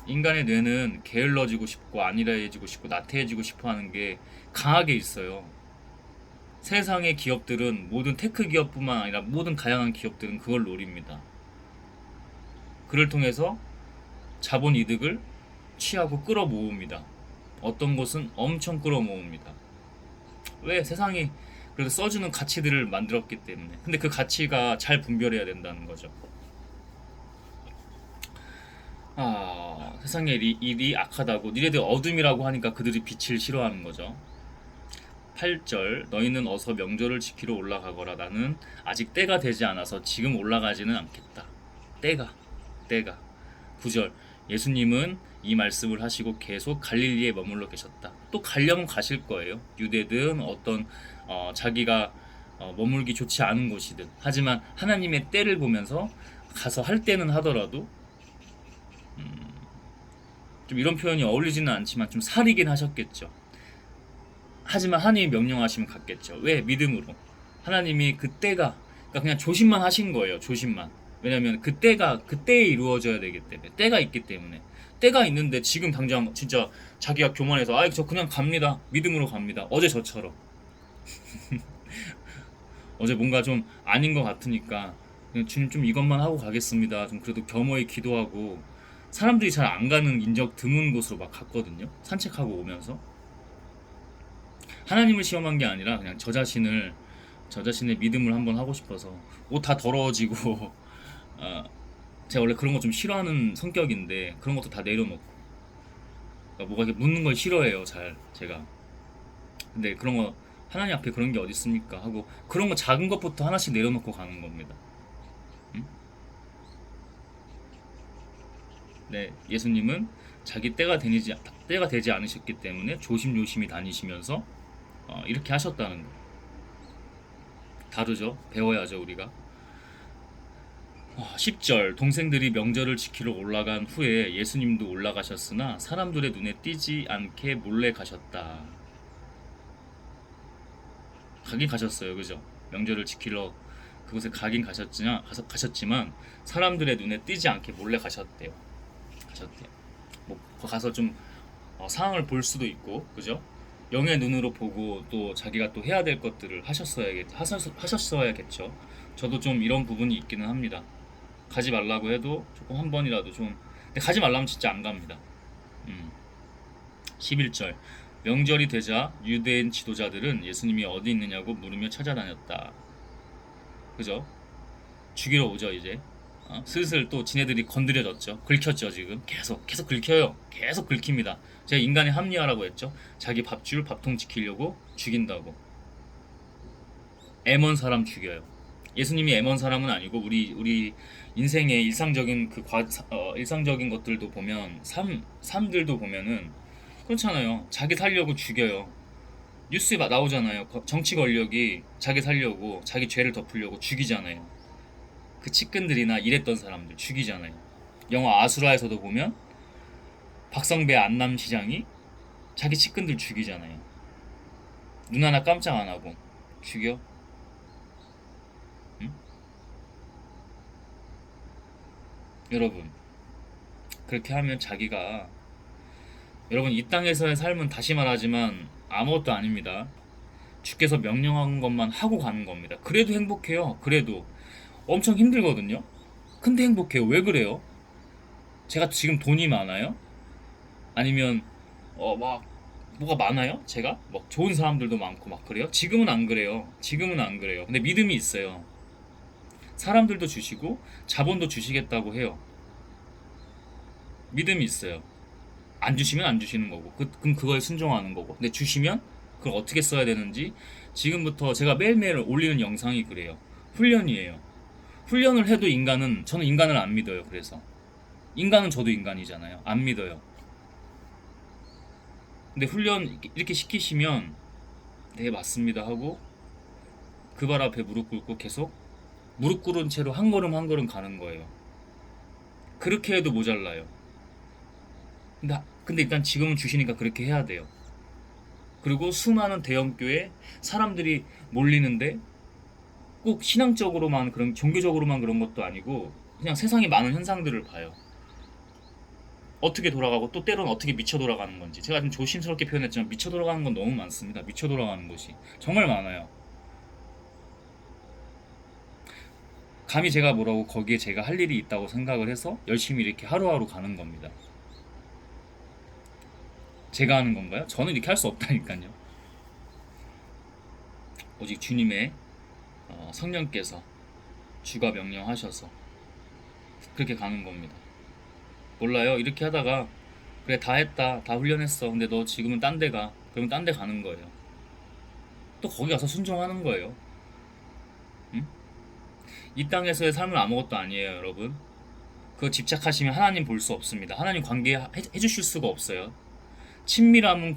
인간의 뇌는 게을러지고 싶고 안일해지고 싶고 나태해지고 싶어 하는 게 강하게 있어요. 세상의 기업들은 모든 테크 기업뿐만 아니라 모든 다양한 기업들은 그걸 노립니다. 그를 통해서 자본 이득을 취하고 끌어모읍니다. 어떤 곳은 엄청 끌어모읍니다. 왜? 세상이 그래도 써주는 가치들을 만들었기 때문에. 근데 그 가치가 잘 분별해야 된다는 거죠. 세상의 일이 악하다고 니네들 어둠이라고 하니까 그들이 빛을 싫어하는 거죠. 8절 너희는 어서 명절을 지키러 올라가거라. 나는 아직 때가 되지 않아서 지금 올라가지는 않겠다. 때가 9절 예수님은 이 말씀을 하시고 계속 갈릴리에 머물러 계셨다. 또 가려면 가실 거예요. 유대든 어떤 자기가 머물기 좋지 않은 곳이든. 하지만 하나님의 때를 보면서 가서 할 때는 하더라도 좀 이런 표현이 어울리지는 않지만 좀 사리긴 하셨겠죠. 하지만 하나님이 명령하시면 갔겠죠. 왜? 믿음으로. 하나님이 그때가 그러니까 그냥 조심만 하신 거예요. 조심만. 왜냐면 그때가 그때에 이루어져야 되기 때문에 때가 있기 때문에 때가 있는데 지금 당장 진짜 자기가 교만해서 저 그냥 갑니다. 믿음으로 갑니다. 어제 저처럼 어제 뭔가 좀 아닌 것 같으니까 그냥 주님 좀 이것만 하고 가겠습니다. 좀 그래도 겸허히 기도하고 사람들이 잘 안 가는 인적 드문 곳으로 막 갔거든요. 산책하고 오면서 하나님을 시험한 게 아니라 그냥 저 자신의 믿음을 한번 하고 싶어서 옷 다 더러워지고 제가 원래 그런 거 좀 싫어하는 성격인데 그런 것도 다 내려놓고 그러니까 뭐가 이렇게 묻는 걸 싫어해요 잘 제가. 근데 그런 거 하나님 앞에 그런 게 어디 있습니까 하고 그런 거 작은 것부터 하나씩 내려놓고 가는 겁니다. 응? 네, 예수님은 자기 때가 되지 않으셨기 때문에 조심조심히 다니시면서 이렇게 하셨다는 거. 다르죠? 배워야죠 우리가. 10절 동생들이 명절을 지키러 올라간 후에 예수님도 올라가셨으나 사람들의 눈에 띄지 않게 몰래 가셨다. 가긴 가셨어요. 그죠? 명절을 지키러 그곳에 가셨지만 사람들의 눈에 띄지 않게 몰래 가셨대요. 뭐 가서 좀 상황을 볼 수도 있고 그죠? 영의 눈으로 보고 또 자기가 또 해야 될 것들을 하셨어야겠죠. 저도 좀 이런 부분이 있기는 합니다. 가지 말라고 해도 조금 한 번이라도 좀. 근데 가지 말라면 진짜 안 갑니다. 11절 명절이 되자 유대인 지도자들은 예수님이 어디 있느냐고 물으며 찾아다녔다. 그죠? 죽이러 오죠 이제. 슬슬 또 지네들이 건드려졌죠. 긁혔죠 지금. 계속 긁혀요. 계속 긁힙니다. 제가 인간의 합리화라고 했죠. 자기 밥줄 밥통 지키려고 죽인다고. 애먼 사람 죽여요. 예수님이 애먼 사람은 아니고 우리 인생의 일상적인 일상적인 것들도 보면 삶들도 보면은 그렇잖아요. 자기 살려고 죽여요. 뉴스에 나오잖아요. 정치 권력이 자기 살려고 자기 죄를 덮으려고 죽이잖아요. 그 측근들이나 일했던 사람들 죽이잖아요. 영화 아수라에서도 보면 박성배 안남시장이 자기 측근들 죽이잖아요. 눈 하나 깜짝 안 하고 죽여? 응? 여러분 그렇게 하면 자기가 여러분 이 땅에서의 삶은 다시 말하지만 아무것도 아닙니다. 주께서 명령한 것만 하고 가는 겁니다. 그래도 행복해요. 그래도 엄청 힘들거든요. 근데 행복해요. 왜 그래요? 제가 지금 돈이 많아요? 아니면 막 뭐가 많아요? 제가 막 좋은 사람들도 많고 막 그래요? 지금은 안 그래요. 근데 믿음이 있어요. 사람들도 주시고 자본도 주시겠다고 해요. 믿음이 있어요. 안 주시면 안 주시는 거고, 그럼 그거에 순종하는 거고. 근데 주시면 그걸 어떻게 써야 되는지 지금부터 제가 매일매일 올리는 영상이 그래요. 훈련이에요. 훈련을 해도 저는 인간을 안 믿어요. 그래서 인간은 저도 인간이잖아요. 안 믿어요. 근데 훈련 이렇게 시키시면 네 맞습니다 하고 그 발 앞에 무릎 꿇고 계속 무릎 꿇은 채로 한 걸음 한 걸음 가는 거예요. 그렇게 해도 모자라요. 근데 일단 지금은 주시니까 그렇게 해야 돼요. 그리고 수많은 대형교회 사람들이 몰리는데 꼭 신앙적으로만 그런 종교적으로만 그런 것도 아니고 그냥 세상에 많은 현상들을 봐요. 어떻게 돌아가고 또 때로는 어떻게 미쳐 돌아가는 건지 제가 좀 조심스럽게 표현했지만 미쳐 돌아가는 건 너무 많습니다. 미쳐 돌아가는 것이 정말 많아요. 감히 제가 뭐라고 거기에 제가 할 일이 있다고 생각을 해서 열심히 이렇게 하루하루 가는 겁니다. 제가 하는 건가요? 저는 이렇게 할 수 없다니까요. 오직 주님의 성령께서 주가 명령하셔서 그렇게 가는 겁니다. 몰라요. 이렇게 하다가 그래 다 했다, 다 훈련했어. 근데 너 지금은 딴 데 가. 그러면 딴 데 가는 거예요. 또 거기 가서 순종하는 거예요. 응? 이 땅에서의 삶은 아무것도 아니에요, 여러분. 그거 집착하시면 하나님 볼 수 없습니다. 하나님 관계 해주실 수가 없어요. 친밀함은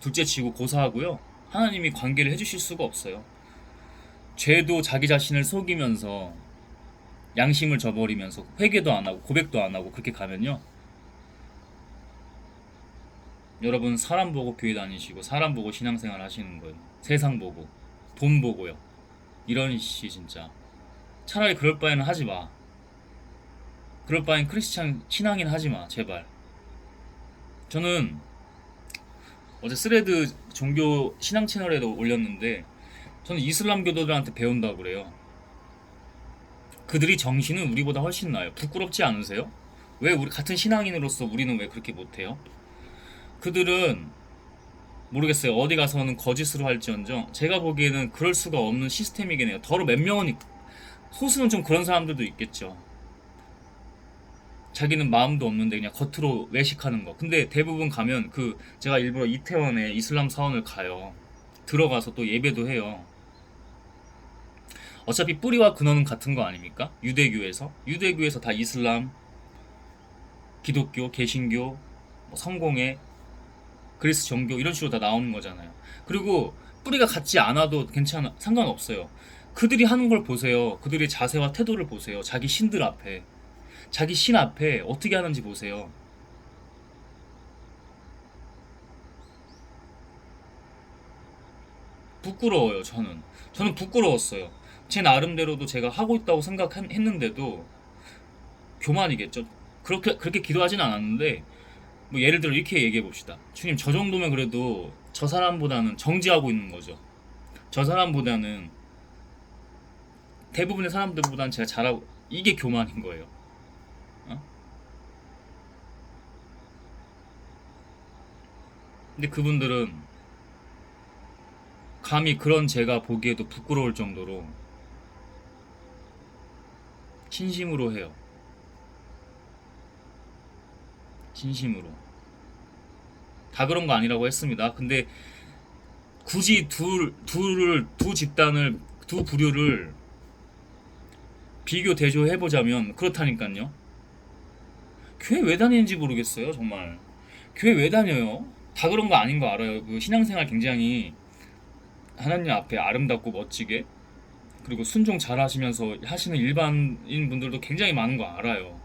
둘째치고 고사하고요. 하나님이 관계를 해주실 수가 없어요. 죄도 자기 자신을 속이면서 양심을 저버리면서 회개도 안 하고 고백도 안 하고 그렇게 가면요. 여러분 사람 보고 교회 다니시고 사람 보고 신앙생활 하시는 거예요. 세상 보고 돈 보고요. 이런 씨 진짜 차라리 그럴 바에는 하지 마. 그럴 바엔 크리스찬 신앙인 하지 마 제발. 저는 어제 스레드 종교 신앙 채널에도 올렸는데 저는 이슬람교도들한테 배운다고 그래요. 그들이 정신은 우리보다 훨씬 나아요. 부끄럽지 않으세요? 왜 우리 같은 신앙인으로서 우리는 왜 그렇게 못해요? 그들은 모르겠어요. 어디 가서는 거짓으로 할지언정 제가 보기에는 그럴 수가 없는 시스템이긴 해요. 더러 몇 명은 소수는 좀 그런 사람들도 있겠죠. 자기는 마음도 없는데 그냥 겉으로 외식하는 거. 근데 대부분 가면 제가 일부러 이태원에 이슬람 사원을 가요. 들어가서 또 예배도 해요. 어차피 뿌리와 근원은 같은 거 아닙니까? 유대교에서 다 이슬람, 기독교, 개신교, 성공회, 그리스 정교 이런 식으로 다 나오는 거잖아요. 그리고 뿌리가 같지 않아도 상관없어요. 그들이 하는 걸 보세요. 그들의 자세와 태도를 보세요. 자기 신들 앞에, 자기 신 앞에 어떻게 하는지 보세요. 부끄러워요. 저는 부끄러웠어요. 제 나름대로도 제가 하고 있다고 생각했는데도 교만이겠죠. 그렇게 기도하진 않았는데 뭐 예를 들어 이렇게 얘기해 봅시다. 주님 저 정도면 그래도 저 사람보다는 정지하고 있는 거죠. 저 사람보다는 대부분의 사람들보다는 제가 잘하고 이게 교만인 거예요. 어? 근데 그분들은 감히 그런 제가 보기에도 부끄러울 정도로 진심으로 해요. 진심으로. 다 그런 거 아니라고 했습니다. 근데 굳이 두 집단을, 두 부류를 비교 대조해보자면 그렇다니까요. 교회 왜 다니는지 모르겠어요, 정말. 교회 왜 다녀요? 다 그런 거 아닌 거 알아요. 그 신앙생활 굉장히 하나님 앞에 아름답고 멋지게 그리고 순종 잘 하시면서 하시는 일반인 분들도 굉장히 많은 거 알아요.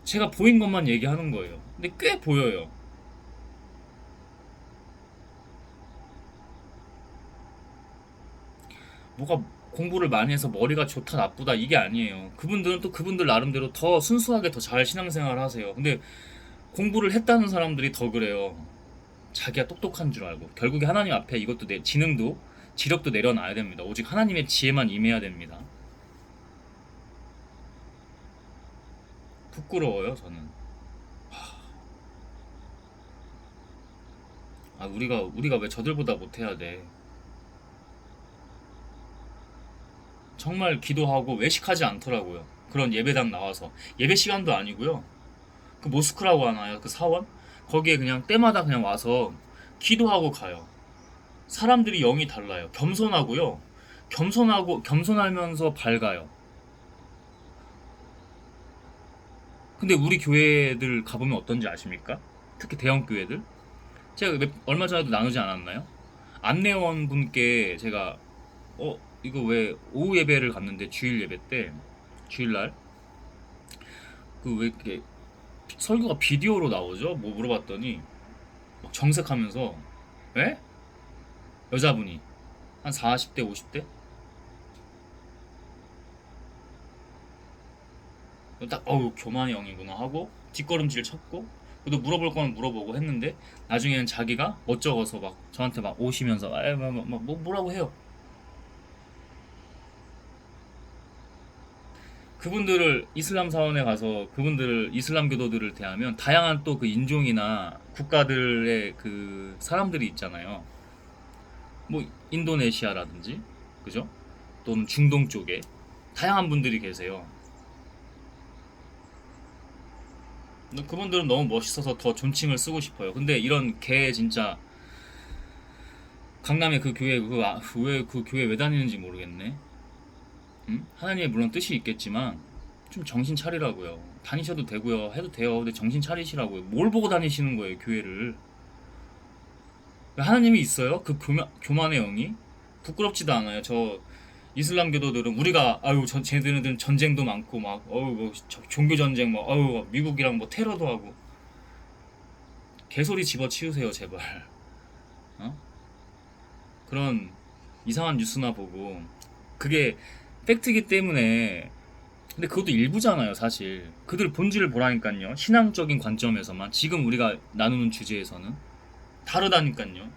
제가 보인 것만 얘기하는 거예요. 근데 꽤 보여요. 뭐가 공부를 많이 해서 머리가 좋다 나쁘다 이게 아니에요. 그분들은 또 그분들 나름대로 더 순수하게 더 잘 신앙생활 하세요. 근데 공부를 했다는 사람들이 더 그래요. 자기가 똑똑한 줄 알고 결국에 하나님 앞에 이것도 지능도 지력도 내려놔야 됩니다. 오직 하나님의 지혜만 임해야 됩니다. 부끄러워요 저는. 우리가 왜 저들보다 못해야 돼. 정말 기도하고 외식하지 않더라고요. 그런 예배당 나와서 예배 시간도 아니고요. 그 모스크라고 하나요? 그 사원? 거기에 그냥 때마다 그냥 와서 기도하고 가요. 사람들이 영이 달라요. 겸손하고요. 겸손하고 겸손하면서 밝아요. 근데 우리 교회들 가보면 어떤지 아십니까? 특히 대형 교회들. 제가 얼마 전에도 나누지 않았나요? 안내원 분께 제가 이거 왜 오후 예배를 갔는데 주일 예배 때 주일날 그 왜 이렇게 설교가 비디오로 나오죠? 뭐 물어봤더니 막 정색하면서 에? 여자분이 한 40대 50대? 딱 교만의 영이구나 하고 뒷걸음질 쳤고 그래도 물어볼 거는 물어보고 했는데 나중에는 자기가 멋쩍어서 막 저한테 막 오시면서 뭐라고 해요. 그분들을 이슬람 사원에 가서 그분들을 이슬람 교도들을 대하면 다양한 또 그 인종이나 국가들의 그 사람들이 있잖아요. 뭐 인도네시아라든지 그죠? 또는 중동 쪽에 다양한 분들이 계세요. 그분들은 너무 멋있어서 더 존칭을 쓰고 싶어요. 근데 이런 개 진짜 강남의 그 교회 왜 그 교회 왜 다니는지 모르겠네. 하나님의 물론 뜻이 있겠지만 좀 정신 차리라고요. 다니셔도 되고요. 해도 돼요. 근데 정신 차리시라고요. 뭘 보고 다니시는 거예요, 교회를. 하나님이 있어요? 그 교만의 영이? 부끄럽지도 않아요. 저 이슬람 교도들은 우리가 쟤네들은 전쟁도 많고 막 뭐 종교 전쟁 막 미국이랑 뭐 테러도 하고 개소리 집어치우세요, 제발. 어? 그런 이상한 뉴스나 보고 그게 팩트이기 때문에 근데 그것도 일부잖아요, 사실. 그들 본질을 보라니까요. 신앙적인 관점에서만 지금 우리가 나누는 주제에서는 다르다니까요.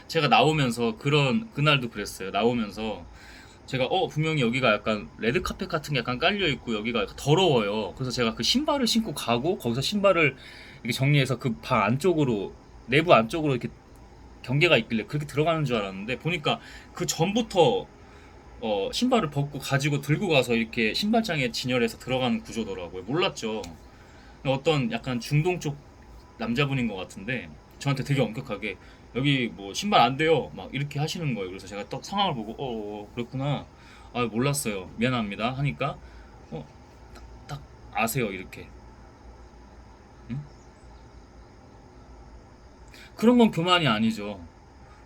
제가 나오면서 그날도 그랬어요. 나오면서 제가 분명히 여기가 약간 레드카펫 같은 게 약간 깔려 있고 여기가 더러워요. 그래서 제가 그 신발을 신고 가고 거기서 신발을 이렇게 정리해서 그 방 안쪽으로 내부 안쪽으로 이렇게 경계가 있길래 그렇게 들어가는 줄 알았는데 보니까 그 전부터 신발을 벗고 가지고 들고 가서 이렇게 신발장에 진열해서 들어가는 구조더라고요. 몰랐죠. 어떤 약간 중동 쪽 남자분인 것 같은데 저한테 되게 엄격하게 여기 뭐 신발 안 돼요 막 이렇게 하시는 거예요. 그래서 제가 딱 상황을 보고 그렇구나, 아 몰랐어요, 미안합니다 하니까 어, 딱 아세요 이렇게. 응? 그런 건 교만이 아니죠.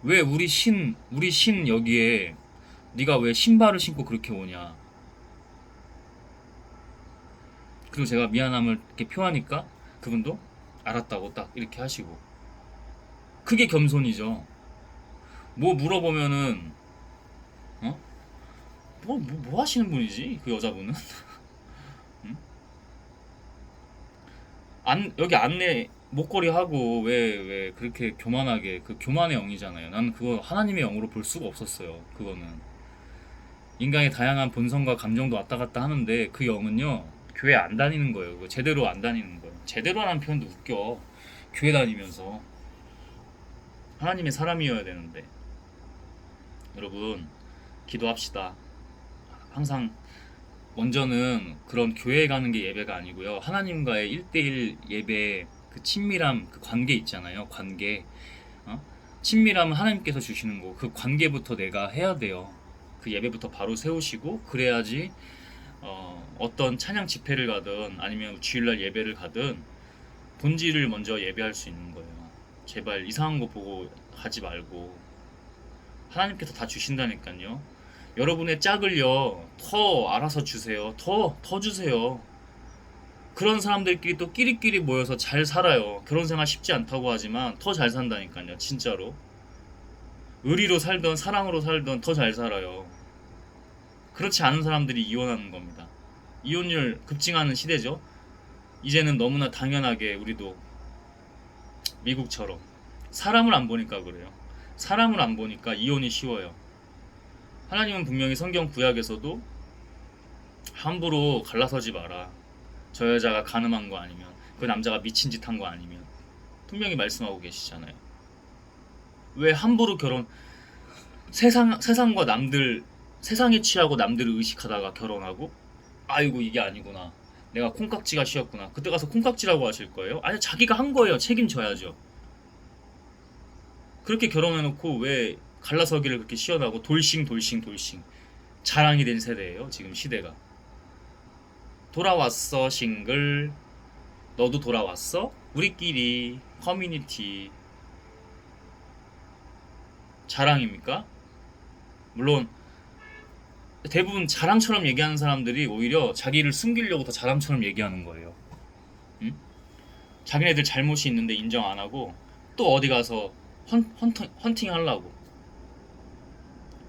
왜 우리 신 여기에 네가 왜 신발을 신고 그렇게 오냐. 그리고 제가 미안함을 이렇게 표하니까 그분도 알았다고 딱 이렇게 하시고 그게 겸손이죠. 뭐 물어보면은 어? 뭐 하시는 분이지? 그 여자분은? 응? 여기 안내 목걸이 하고 왜 그렇게 교만하게 그 교만의 영이잖아요. 나는 그거 하나님의 영으로 볼 수가 없었어요. 그거는 인간의 다양한 본성과 감정도 왔다 갔다 하는데 그 영은요 교회 안 다니는 거예요. 그거 제대로 안 다니는 거예요. 제대로라는 표현도 웃겨. 교회 다니면서 하나님의 사람이어야 되는데 여러분 기도합시다. 항상 먼저는 그런 교회에 가는 게 예배가 아니고요. 하나님과의 1대1 예배 그 친밀함 그 관계 있잖아요. 관계. 어? 친밀함은 하나님께서 주시는 거. 그 관계부터 내가 해야 돼요. 그 예배부터 바로 세우시고 그래야지 어떤 찬양 집회를 가든 아니면 주일날 예배를 가든 본질을 먼저 예배할 수 있는 거예요. 제발 이상한 거 보고 하지 말고 하나님께서 다 주신다니까요. 여러분의 짝을요 더 알아서 주세요. 더 주세요. 그런 사람들끼리 또 끼리끼리 모여서 잘 살아요. 결혼 생활 쉽지 않다고 하지만 더 잘 산다니까요. 진짜로. 의리로 살던 사랑으로 살던 더 잘 살아요. 그렇지 않은 사람들이 이혼하는 겁니다. 이혼율 급증하는 시대죠. 이제는 너무나 당연하게 우리도 미국처럼 사람을 안 보니까 그래요. 사람을 안 보니까 이혼이 쉬워요. 하나님은 분명히 성경 구약에서도 함부로 갈라서지 마라. 저 여자가 가늠한 거 아니면 그 남자가 미친 짓 한 거 아니면 분명히 말씀하고 계시잖아요. 왜 함부로 세상과 남들 세상에 취하고 남들을 의식하다가 결혼하고 아이고 이게 아니구나. 내가 콩깍지가 씌었구나. 그때 가서 콩깍지라고 하실 거예요? 아니 자기가 한 거예요. 책임져야죠. 그렇게 결혼해놓고 왜 갈라서기를 그렇게 씌어나고 돌싱 돌싱 돌싱 자랑이 된 세대예요. 지금 시대가. 돌아왔어 싱글. 너도 돌아왔어? 우리끼리 커뮤니티 자랑입니까? 물론 대부분 자랑처럼 얘기하는 사람들이 오히려 자기를 숨기려고 더 자랑처럼 얘기하는 거예요. 응? 자기네들 잘못이 있는데 인정 안 하고 또 어디 가서 헌팅 하려고.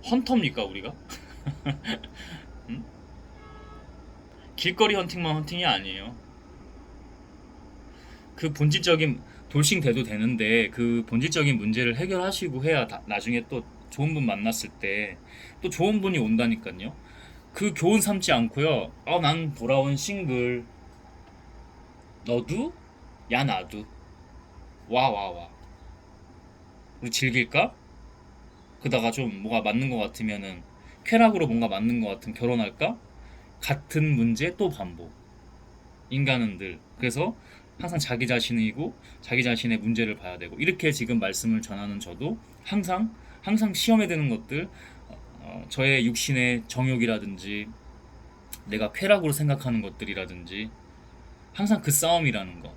헌터입니까 우리가? 응? 길거리 헌팅만 헌팅이 아니에요. 그 본질적인 돌싱 돼도 되는데 그 본질적인 문제를 해결하시고 해야 나중에 또 좋은 분 만났을 때 또 좋은 분이 온다니까요. 그 교훈 삼지 않고요. 난 돌아온 싱글. 너도? 야 나도. 와 와 와. 우리 즐길까? 그다가 좀 뭐가 맞는 것 같으면은 쾌락으로 뭔가 맞는 것 같으면 결혼할까? 같은 문제 또 반복. 인간은 늘 그래서 항상 자기 자신이고 자기 자신의 문제를 봐야 되고 이렇게 지금 말씀을 전하는 저도 항상 시험에 드는 것들 저의 육신의 정욕이라든지 내가 쾌락으로 생각하는 것들이라든지 항상 그 싸움이라는 거.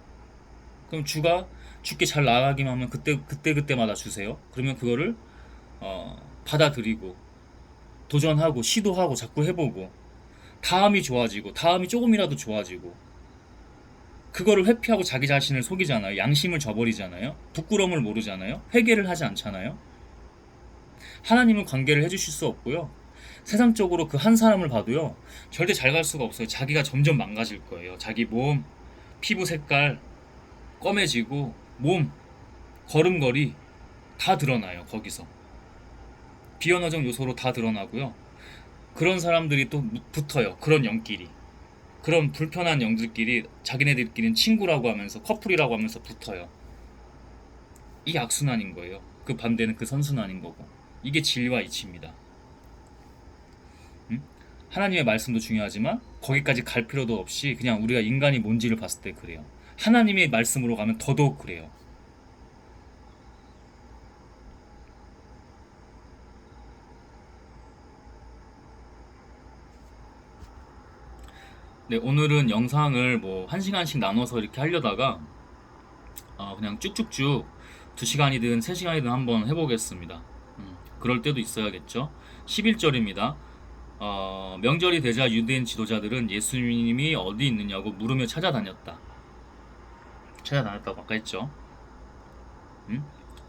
그럼 주가 주께 잘 나가기만 하면 그때마다 주세요. 그러면 그거를 받아들이고 도전하고 시도하고 자꾸 해보고 다음이 좋아지고 다음이 조금이라도 좋아지고 그거를 회피하고 자기 자신을 속이잖아요. 양심을 저버리잖아요. 부끄러움을 모르잖아요. 회개를 하지 않잖아요. 하나님은 관계를 해주실 수 없고요. 세상적으로 그 한 사람을 봐도요. 절대 잘 갈 수가 없어요. 자기가 점점 망가질 거예요. 자기 몸, 피부 색깔 검해지고 몸, 걸음걸이 다 드러나요. 거기서. 비언어적 요소로 다 드러나고요. 그런 사람들이 또 붙어요. 그런 영끼리. 그런 불편한 영들끼리 자기네들끼리는 친구라고 하면서 커플이라고 하면서 붙어요. 이 악순환인 거예요. 그 반대는 그 선순환인 거고. 이게 진리와 이치입니다. 하나님의 말씀도 중요하지만 거기까지 갈 필요도 없이 그냥 우리가 인간이 뭔지를 봤을 때 그래요. 하나님의 말씀으로 가면 더더욱 그래요. 네, 오늘은 영상을 뭐 1시간씩 나눠서 이렇게 하려다가 그냥 쭉쭉쭉 2시간이든 3시간이든 한번 해보겠습니다. 그럴 때도 있어야겠죠. 11절입니다. 명절이 되자 유대인 지도자들은 예수님이 어디 있느냐고 물으며 찾아다녔다. 찾아다녔다고 아까 했죠.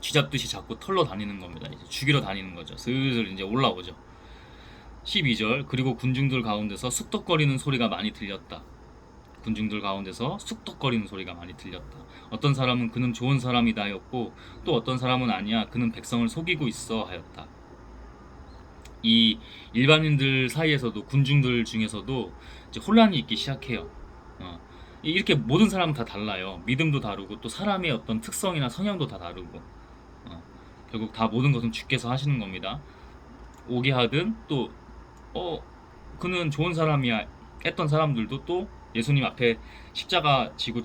쥐잡듯이 자꾸 털러 다니는 겁니다. 이제 죽이러 다니는 거죠. 슬슬 이제 올라오죠. 12절 그리고 군중들 가운데서 쑥덕거리는 소리가 많이 들렸다. 군중들 가운데서 쑥덕거리는 소리가 많이 들렸다. 어떤 사람은 그는 좋은 사람이다 하였고 또 어떤 사람은 아니야 그는 백성을 속이고 있어 하였다. 이 일반인들 사이에서도 군중들 중에서도 이제 혼란이 있기 시작해요. 이렇게 모든 사람은 다 달라요. 믿음도 다르고 또 사람의 어떤 특성이나 성향도 다 다르고 결국 다 모든 것은 주께서 하시는 겁니다. 오게 하든 또 그는 좋은 사람이야 했던 사람들도 또 예수님 앞에 십자가 지고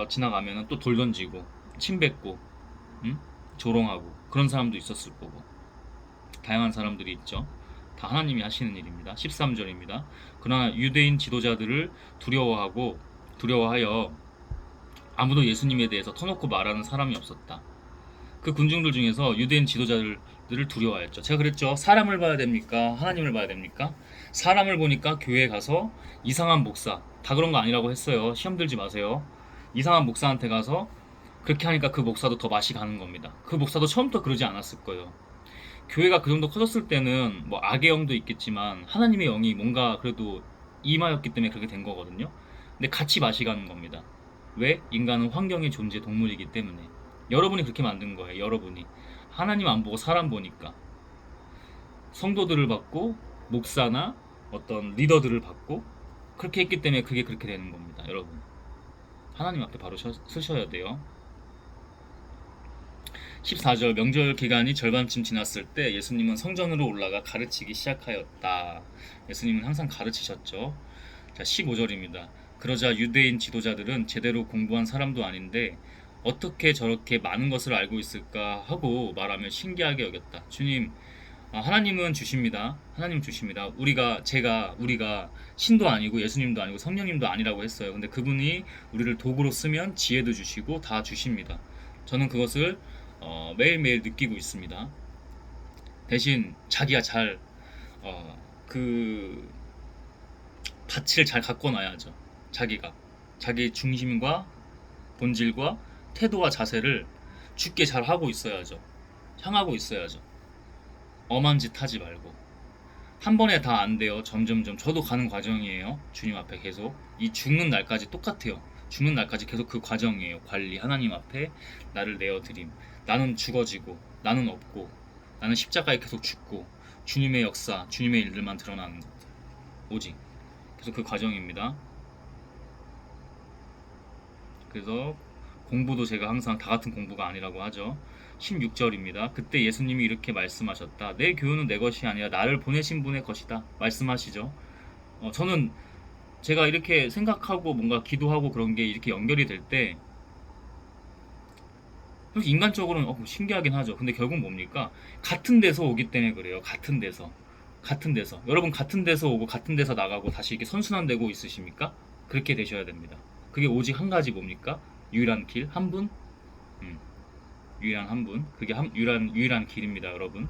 지나가면 또 돌 던지고 침 뱉고 조롱하고 그런 사람도 있었을 거고 다양한 사람들이 있죠. 다 하나님이 하시는 일입니다. 13절입니다. 그러나 유대인 지도자들을 두려워하여 아무도 예수님에 대해서 터놓고 말하는 사람이 없었다. 그 군중들 중에서 유대인 지도자들을 두려워했죠. 제가 그랬죠. 사람을 봐야 됩니까? 하나님을 봐야 됩니까? 사람을 보니까 교회에 가서 이상한 목사, 다 그런 거 아니라고 했어요. 시험 들지 마세요. 이상한 목사한테 가서 그렇게 하니까 그 목사도 더 맛이 가는 겁니다. 그 목사도 처음부터 그러지 않았을 거예요. 교회가 그 정도 커졌을 때는 뭐 악의 영도 있겠지만 하나님의 영이 뭔가 그래도 임하였기 때문에 그렇게 된 거거든요. 근데 같이 맛이 가는 겁니다. 왜? 인간은 환경의 존재 동물이기 때문에. 여러분이 그렇게 만든 거예요. 여러분이 하나님 안 보고 사람 보니까 성도들을 받고 목사나 어떤 리더들을 받고 그렇게 했기 때문에 그게 그렇게 되는 겁니다. 여러분 하나님 앞에 바로 서셔야 돼요. 14절 명절 기간이 절반쯤 지났을 때 예수님은 성전으로 올라가 가르치기 시작하였다. 예수님은 항상 가르치셨죠. 자, 15절입니다. 그러자 유대인 지도자들은 제대로 공부한 사람도 아닌데 어떻게 저렇게 많은 것을 알고 있을까 하고 말하며 신기하게 여겼다. 주님, 하나님은 주십니다. 하나님 주십니다. 우리가 신도 아니고 예수님도 아니고 성령님도 아니라고 했어요. 근데 그분이 우리를 도구로 쓰면 지혜도 주시고 다 주십니다. 저는 그것을 매일매일 느끼고 있습니다. 대신 자기가 잘 그 밭을 잘 가꿔놔야죠. 자기 중심과 본질과 태도와 자세를 굳게 잘 하고 있어야죠. 향하고 있어야죠. 엄한 짓 하지 말고. 한 번에 다 안 돼요. 점점점. 저도 가는 과정이에요. 주님 앞에 계속. 이 죽는 날까지 똑같아요. 죽는 날까지 계속 그 과정이에요. 관리. 하나님 앞에 나를 내어드림. 나는 죽어지고, 나는 없고, 나는 십자가에 계속 죽고, 주님의 역사, 주님의 일들만 드러나는 것들. 오직. 계속 그 과정입니다. 그래서 공부도 제가 항상 다 같은 공부가 아니라고 하죠. 16절입니다. 그때 예수님이 이렇게 말씀하셨다. 내 교훈은 내 것이 아니라 나를 보내신 분의 것이다. 말씀하시죠. 저는 제가 이렇게 생각하고 뭔가 기도하고 그런 게 이렇게 연결이 될 때 인간적으로는 뭐 신기하긴 하죠. 근데 결국 뭡니까? 같은 데서 오기 때문에 그래요. 같은 데서. 여러분 같은 데서 오고 같은 데서 나가고 다시 이렇게 선순환되고 있으십니까? 그렇게 되셔야 됩니다. 그게 오직 한 가지 뭡니까? 유일한 길, 한 분? 유일한 한 분. 그게 유일한 길입니다, 여러분.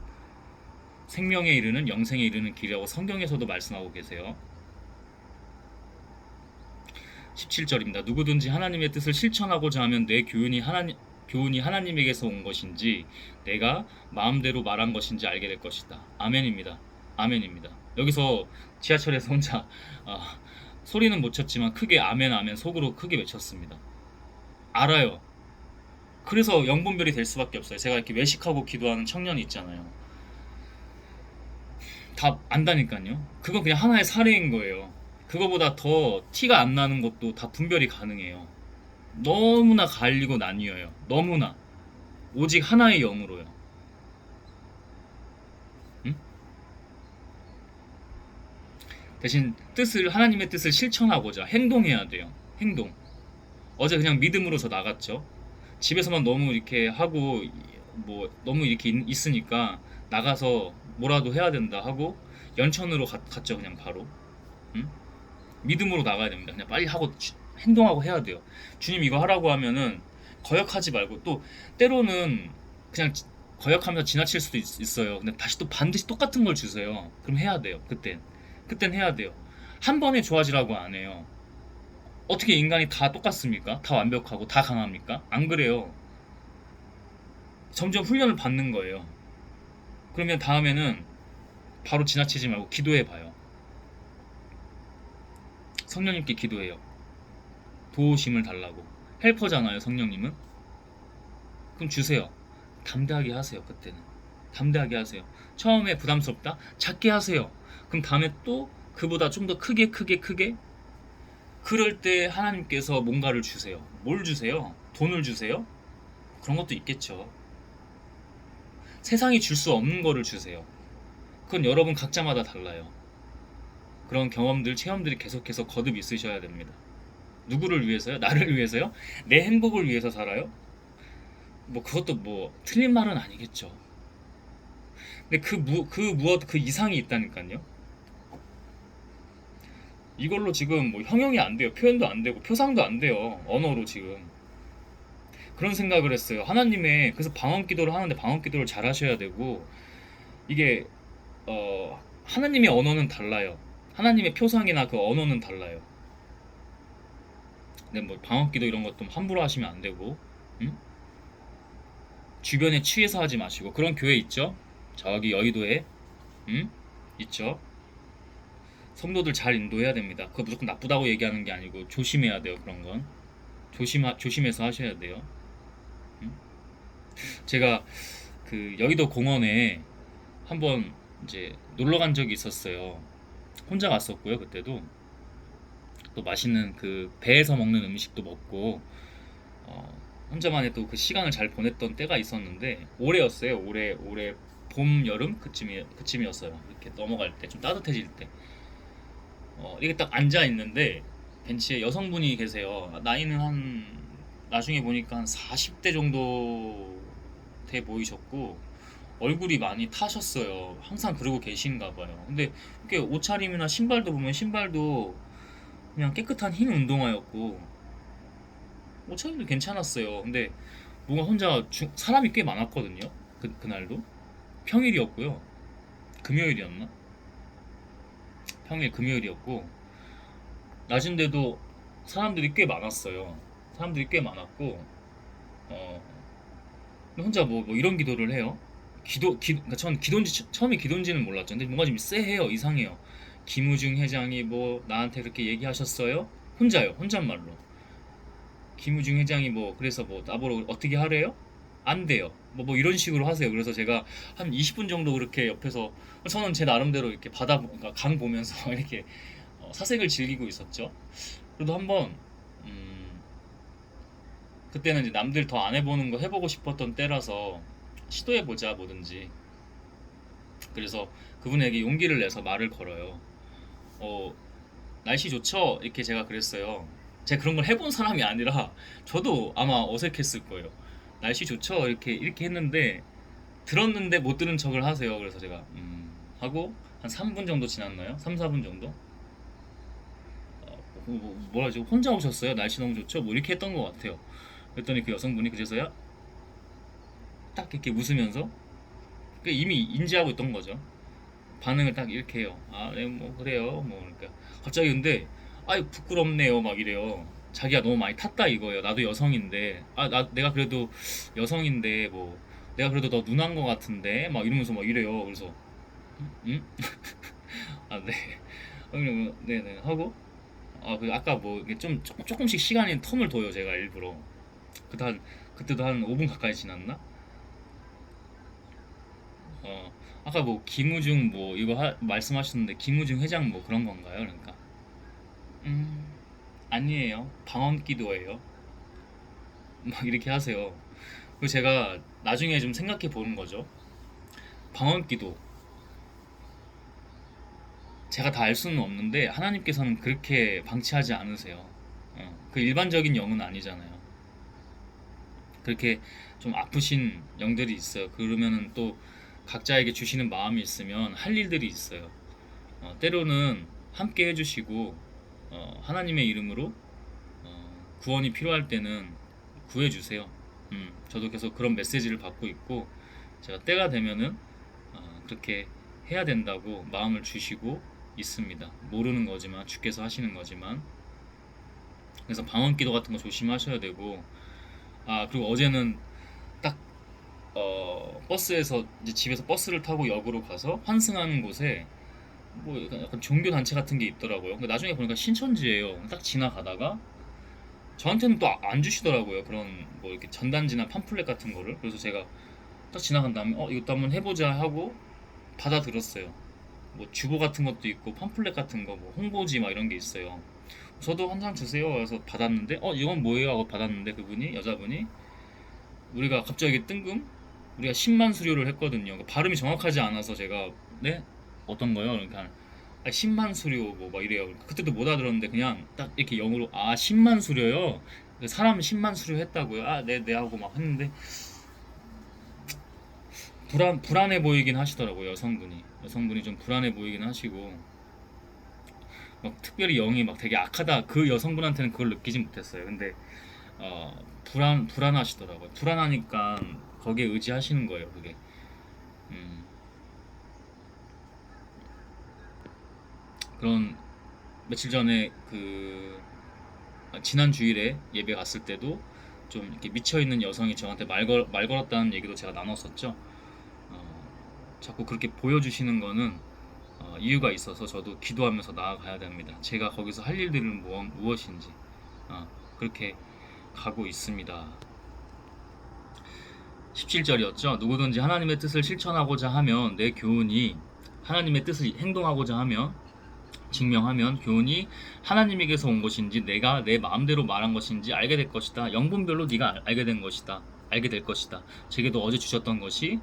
생명에 이르는, 영생에 이르는 길이라고 성경에서도 말씀하고 계세요. 17절입니다. 누구든지 하나님의 뜻을 실천하고자 하면 내 교훈이 하나님에게서 온 것인지 내가 마음대로 말한 것인지 알게 될 것이다. 아멘입니다. 아멘입니다. 여기서 지하철에서 혼자 소리는 못 쳤지만 크게 아멘 아멘 속으로 크게 외쳤습니다. 알아요. 그래서 영분별이 될 수밖에 없어요. 제가 이렇게 외식하고 기도하는 청년이 있잖아요. 다 안다니까요. 그건 그냥 하나의 사례인 거예요. 그거보다 더 티가 안 나는 것도 다 분별이 가능해요. 너무나 갈리고 나뉘어요. 너무나. 오직 하나의 영으로요. 응? 대신 하나님의 뜻을 실천하고자 행동해야 돼요. 행동. 어제 그냥 믿음으로 저 나갔죠. 집에서만 너무 이렇게 하고 뭐 너무 이렇게 있으니까 나가서 뭐라도 해야 된다 하고 연천으로 갔죠. 그냥 바로. 응? 믿음으로 나가야 됩니다. 그냥 빨리 하고 행동하고 해야 돼요. 주님 이거 하라고 하면은 거역하지 말고, 또 때로는 그냥 거역하면서 지나칠 수도 있어요. 근데 다시 또 반드시 똑같은 걸 주세요. 그럼 해야 돼요. 그땐 해야 돼요. 한 번에 좋아지라고 안 해요. 어떻게 인간이 다 똑같습니까? 다 완벽하고 다 강합니까? 안 그래요. 점점 훈련을 받는 거예요. 그러면 다음에는 바로 지나치지 말고 기도해 봐요. 성령님께 기도해요. 도우심을 달라고. 헬퍼잖아요, 성령님은. 그럼 주세요. 담대하게 하세요. 그때는 담대하게 하세요. 처음에 부담스럽다? 작게 하세요. 그럼 다음에 또 그보다 좀 더 크게 그럴 때 하나님께서 뭔가를 주세요. 뭘 주세요? 돈을 주세요? 그런 것도 있겠죠. 세상이 줄 수 없는 거를 주세요. 그건 여러분 각자마다 달라요. 그런 경험들, 체험들이 계속해서 거듭 있으셔야 됩니다. 누구를 위해서요? 나를 위해서요? 내 행복을 위해서 살아요? 뭐 그것도 뭐 틀린 말은 아니겠죠. 근데 그 이상이 있다니까요. 이걸로 지금 뭐 형용이 안 돼요. 표현도 안 되고 표상도 안 돼요. 언어로 지금. 그런 생각을 했어요. 그래서 방언 기도를 하는데 방언 기도를 잘 하셔야 되고, 이게 하나님의 언어는 달라요. 하나님의 표상이나 그 언어는 달라요. 근데 뭐 방언 기도 이런 것도 함부로 하시면 안 되고, 응? 주변에 취해서 하지 마시고. 그런 교회 있죠? 저기 여의도에, 응? 있죠? 성도들 잘 인도해야 됩니다. 그거 무조건 나쁘다고 얘기하는 게 아니고 조심해야 돼요. 그런 건 조심해서 하셔야 돼요. 응? 제가 그 여의도 공원에 한번 이제 놀러 간 적이 있었어요. 혼자 갔었고요. 그때도 또 맛있는 그 배에서 먹는 음식도 먹고 혼자만의 또 그 시간을 잘 보냈던 때가 있었는데 올해였어요. 올해 봄 여름 그쯤이었어요. 이렇게 넘어갈 때 좀 따뜻해질 때 이게 딱 앉아 있는데 벤치에 여성분이 계세요. 나이는 한 나중에 보니까 한 40대 정도 돼 보이셨고 얼굴이 많이 타셨어요. 항상 그러고 계신가 봐요. 근데 이렇게 옷차림이나 신발도 보면 신발도 그냥 깨끗한 흰 운동화였고 옷차림도 괜찮았어요. 근데 뭔가 혼자 사람이 꽤 많았거든요. 그날도 평일이었고요. 금요일이었나? 평일 금요일이었고 낮인데도 사람들이 꽤 많았어요. 사람들이 꽤 많았고 어 혼자 뭐 이런 기도를 해요. 그러니까 전 기도인지 처음에 기도인지는 몰랐죠. 근데 뭔가 좀 쎄해요. 이상해요. 김우중 회장이 뭐 나한테 그렇게 얘기하셨어요? 혼자요. 혼잣말로. 김우중 회장이 뭐 그래서 뭐 나보러 어떻게 하래요? 안 돼요. 뭐 이런 식으로 하세요. 그래서 제가 한 20분 정도 그렇게 옆에서 저는 제 나름대로 이렇게 그러니까 강 보면서 이렇게 사색을 즐기고 있었죠. 그래도 한번 음, 그때는 이제 남들 더 안 해보는 거 해보고 싶었던 때라서 시도해보자 뭐든지. 그래서 그분에게 용기를 내서 말을 걸어요. 어, 날씨 좋죠? 이렇게 제가 그랬어요. 제가 그런 걸 해본 사람이 아니라 저도 아마 어색했을 거예요. 날씨 좋죠? 이렇게 했는데 들었는데 못 들은 척을 하세요. 그래서 제가 하고 한 3분 정도 지났나요? 3, 4분 정도? 뭐라 하죠? 혼자 오셨어요? 날씨 너무 좋죠? 뭐 이렇게 했던 것 같아요. 그랬더니 그 여성분이 그제서야 딱 이렇게 웃으면서 이미 인지하고 있던 거죠. 반응을 딱 이렇게 해요. 아, 네, 뭐 그래요. 뭐 그러니까 갑자기 근데 아이 부끄럽네요. 막 이래요. 자기가 너무 많이 탔다 이거예요. 나도 여성인데 내가 그래도 여성인데 뭐 내가 그래도 더 누난 것 같은데 막 이러면서 막 이래요. 그래서 응? 아, 네. 그러면 네네 하고 아까 뭐 이게 좀 조금씩 시간이 텀을 둬요. 제가 일부러 그때도 한 5분 가까이 지났나? 어, 아까 뭐 김우중 뭐 이거 말씀하셨는데 김우중 회장 뭐 그런 건가요? 그러니까 음 아니에요. 방언기도예요. 막 이렇게 하세요. 그리고 제가 나중에 좀 생각해 보는 거죠. 방언기도 제가 다 알 수는 없는데 하나님께서는 그렇게 방치하지 않으세요. 그 일반적인 영은 아니잖아요. 그렇게 좀 아프신 영들이 있어요. 그러면은 또 각자에게 주시는 마음이 있으면 할 일들이 있어요. 때로는 함께 해주시고 하나님의 이름으로 구원이 필요할 때는 구해주세요. 저도 계속 그런 메시지를 받고 있고 제가 때가 되면은 그렇게 해야 된다고 마음을 주시고 있습니다. 모르는 거지만 주께서 하시는 거지만 그래서 방언기도 같은 거 조심하셔야 되고 그리고 어제는 딱 버스에서 이제 집에서 버스를 타고 역으로 가서 환승하는 곳에 뭐 약간 종교 단체 같은 게 있더라고요. 근데 나중에 보니까 신천지예요. 딱 지나가다가 저한테는 또 안 주시더라고요. 그런 뭐 이렇게 전단지나 팜플렛 같은 거를. 그래서 제가 딱 지나간 다음에 이것도 한번 해보자 하고 받아들었어요. 뭐 주보 같은 것도 있고 팜플렛 같은 거, 뭐 홍보지 막 이런 게 있어요. 저도 한 장 주세요. 그래서 받았는데 이건 뭐예요? 하고 받았는데 그분이 여자분이 우리가 갑자기 뜬금 우리가 10만 수료를 했거든요. 그러니까 발음이 정확하지 않아서 제가 네? 어떤 거요? 그러니까 10만 수료 뭐 막 이래요. 그때도 못 알아들었는데 그냥 딱 이렇게 영어로 10만 수료요. 사람 10만 수료 했다고요. 네 하고 막 했는데 불안해 보이긴 하시더라고요. 여성분이 좀 불안해 보이긴 하시고 막 특별히 영이 막 되게 악하다 그 여성분한테는 그걸 느끼지 못했어요. 근데 불안하시더라고요. 불안하니까 거기에 의지하시는 거예요. 그게 음, 그런 며칠 전에 지난 주일에 예배 갔을 때도 좀 이렇게 미쳐 있는 여성이 저한테 말 걸었다는 얘기도 제가 나눴었죠. 자꾸 그렇게 보여주시는 거는 이유가 있어서 저도 기도하면서 나아가야 됩니다. 제가 거기서 할 일들은 무엇인지 그렇게 가고 있습니다. 17절이었죠. 누구든지 하나님의 뜻을 실천하고자 하면 내 교훈이 하나님의 뜻을 행동하고자 하면 증명하면 교훈이 하나님에게서 온 것인지 내가 내 마음대로 말한 것인지 알게 될 것이다. 영분별로 네가 알게 된 것이다. 알게 될 것이다. 제게도 어제 주셨던 것이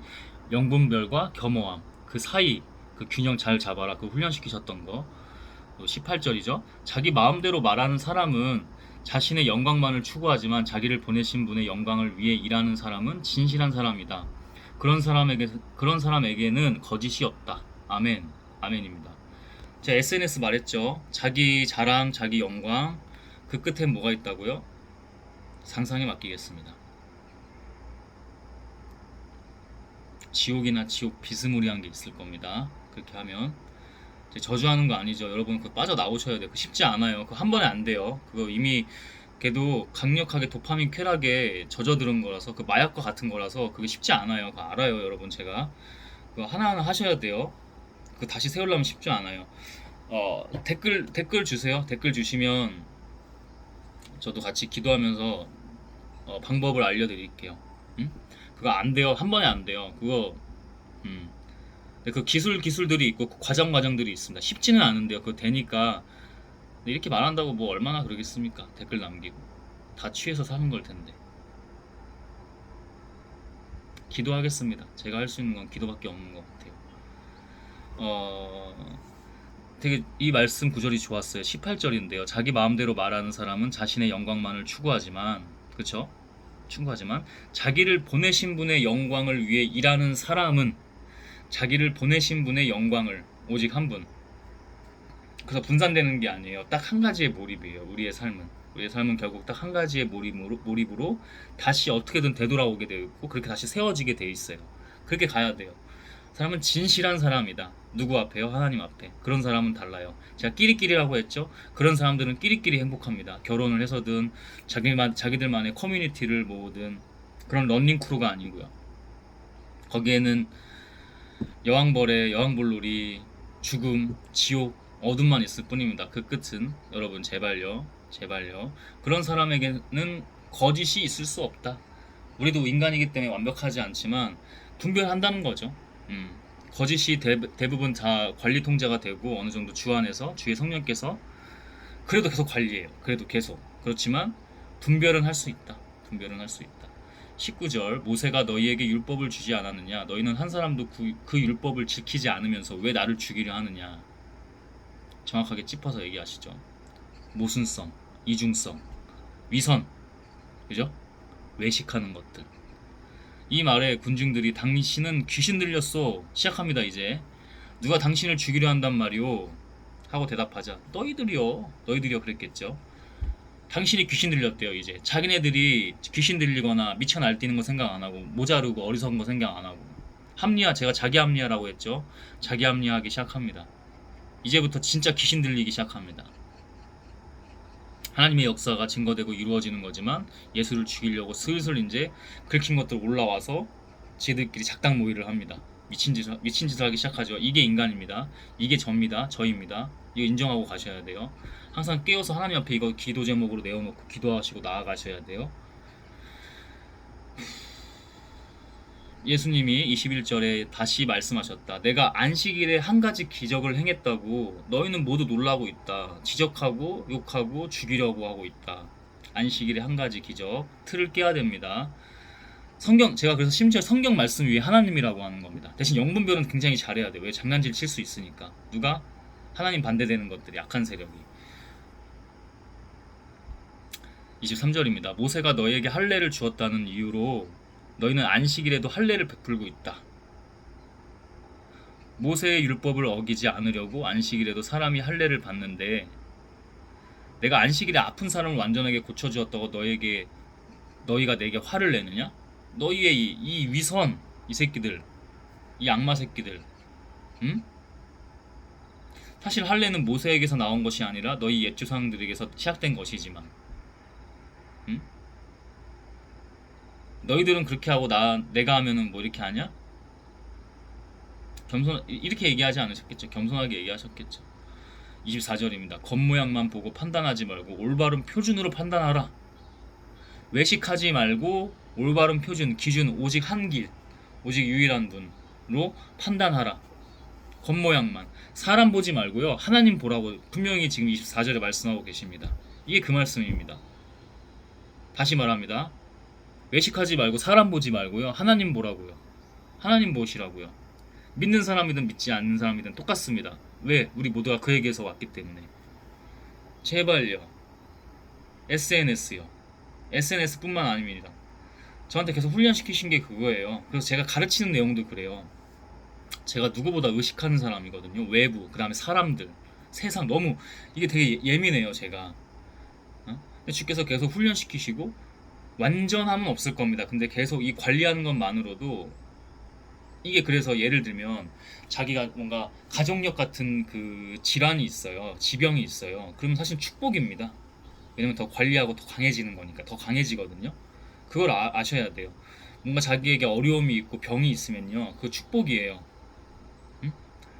영분별과 겸허함 그 사이 그 균형 잘 잡아라. 그 훈련시키셨던 거. 18절이죠. 자기 마음대로 말하는 사람은 자신의 영광만을 추구하지만 자기를 보내신 분의 영광을 위해 일하는 사람은 진실한 사람이다. 그런 사람에게는 거짓이 없다. 아멘. 아멘입니다. 제가 SNS 말했죠. 자기 자랑, 자기 영광 그 끝엔 뭐가 있다고요? 상상에 맡기겠습니다. 지옥이나 지옥 비스무리한 게 있을 겁니다. 그렇게 하면 저주하는 거 아니죠. 여러분 그거 빠져나오셔야 돼요. 그거 쉽지 않아요. 그거 한 번에 안 돼요. 그거 이미 걔도 강력하게 도파민 쾌락에 젖어드는 거라서 그 마약과 같은 거라서 그게 쉽지 않아요. 그거 알아요 여러분. 제가 그거 하나하나 하셔야 돼요. 그거 다시 세우려면 쉽지 않아요. 댓글 주세요. 댓글 주시면 저도 같이 기도하면서 방법을 알려드릴게요. 응? 그거 안 돼요. 한 번에 안 돼요. 그거 그 기술들이 있고 그 과정들이 있습니다. 쉽지는 않은데요. 그거 되니까 이렇게 말한다고 뭐 얼마나 그러겠습니까? 댓글 남기고 다 취해서 사는 걸 텐데. 기도하겠습니다. 제가 할 수 있는 건 기도밖에 없는 것 같아요. 되게 이 말씀 구절이 좋았어요. 18절인데요. 자기 마음대로 말하는 사람은 자신의 영광만을 추구하지만, 그렇죠? 추구하지만 자기를 보내신 분의 영광을 위해 일하는 사람은 자기를 보내신 분의 영광을 오직 한 분. 그래서 분산되는 게 아니에요. 딱 한 가지의 몰입이에요. 우리의 삶은 결국 딱 한 가지의 몰입으로 다시 어떻게든 되돌아오게 되어 있고 그렇게 다시 세워지게 되어 있어요. 그렇게 가야 돼요. 사람은 진실한 사람이다. 누구 앞에요? 하나님 앞에. 그런 사람은 달라요. 제가 끼리끼리라고 했죠. 그런 사람들은 끼리끼리 행복합니다. 결혼을 해서든 자기들만의 커뮤니티를 모으든 그런 런닝크루가 아니고요. 거기에는 여왕벌의 여왕벌놀이, 죽음, 지옥, 어둠만 있을 뿐입니다. 그 끝은 여러분 제발요. 그런 사람에게는 거짓이 있을 수 없다. 우리도 인간이기 때문에 완벽하지 않지만 분별한다는 거죠. 거짓이 대부분 다 관리 통제가 되고 어느 정도 주 안에서 주의 성령께서 그래도 계속 관리해요. 그래도 계속. 그렇지만 분별은 할 수 있다. 19절 모세가 너희에게 율법을 주지 않았느냐? 너희는 한 사람도 그 율법을 지키지 않으면서 왜 나를 죽이려 하느냐? 정확하게 짚어서 얘기하시죠. 모순성, 이중성, 위선, 그죠? 외식하는 것들. 이 말에 군중들이 당신은 귀신 들렸어 시작합니다. 이제 누가 당신을 죽이려 한단 말이오 하고 대답하자 너희들이요 그랬겠죠. 당신이 귀신 들렸대요. 이제 자기네들이 귀신 들리거나 미쳐 날뛰는 거 생각 안 하고 모자르고 어리석은 거 생각 안 하고 합리화, 제가 자기 합리화라고 했죠. 자기 합리화하기 시작합니다. 이제부터 진짜 귀신 들리기 시작합니다. 하나님의 역사가 증거되고 이루어지는 거지만 예수를 죽이려고 슬슬 이제 긁힌 것들 올라와서 지들끼리 작당 모의를 합니다. 미친 짓을 하기 시작하죠. 이게 인간입니다. 이게 저입니다. 이거 인정하고 가셔야 돼요. 항상 깨어서 하나님 앞에 이거 기도 제목으로 내어놓고 기도하시고 나아가셔야 돼요. 예수님이 21절에 다시 말씀하셨다. 내가 안식일에 한 가지 기적을 행했다고 너희는 모두 놀라고 있다. 지적하고 욕하고 죽이려고 하고 있다. 안식일에 한 가지 기적. 틀을 깨야 됩니다. 제가 그래서 심지어 성경 말씀 위에 하나님이라고 하는 겁니다. 대신 영분별은 굉장히 잘해야 돼요. 왜? 장난질 칠 수 있으니까. 누가? 하나님 반대되는 것들이, 약한 세력이. 23절입니다. 모세가 너희에게 할례를 주었다는 이유로 너희는 안식일에도 할례를 베풀고 있다. 모세의 율법을 어기지 않으려고 안식일에도 사람이 할례를 받는데 내가 안식일에 아픈 사람을 완전하게 고쳐주었다고 너희가 내게 화를 내느냐? 너희의 이 위선, 이 새끼들, 이 악마 새끼들, 응? 사실 할례는 모세에게서 나온 것이 아니라 너희 옛 조상들에게서 시작된 것이지만, 응? 너희들은 그렇게 하고 내가 하면은 뭐 이렇게 하냐? 이렇게 얘기하지 않으셨겠죠. 겸손하게 얘기하셨겠죠. 24절입니다. 겉모양만 보고 판단하지 말고 올바른 표준으로 판단하라. 외식하지 말고 올바른 표준, 기준, 오직 한 길, 오직 유일한 분으로 판단하라. 겉모양만. 사람 보지 말고요. 하나님 보라고 분명히 지금 24절에 말씀하고 계십니다. 이게 그 말씀입니다. 다시 말합니다. 외식하지 말고 사람 보지 말고요. 하나님 보라고요. 하나님 보시라고요. 믿는 사람이든 믿지 않는 사람이든 똑같습니다. 왜? 우리 모두가 그에게서 왔기 때문에. 제발요. SNS요. SNS뿐만 아닙니다. 저한테 계속 훈련시키신 게 그거예요. 그래서 제가 가르치는 내용도 그래요. 제가 누구보다 의식하는 사람이거든요. 외부, 그 다음에 사람들, 세상. 너무 이게 되게 예민해요, 제가. 근데 주께서 계속 훈련시키시고 완전함은 없을 겁니다. 근데 계속 이 관리하는 것만으로도 이게, 그래서 예를 들면 자기가 뭔가 가족력 같은 그 질환이 있어요. 지병이 있어요. 그러면 사실 축복입니다. 왜냐면 더 관리하고 더 강해지는 거니까. 더 강해지거든요. 그걸 아셔야 돼요. 뭔가 자기에게 어려움이 있고 병이 있으면요, 그거 축복이에요. 응?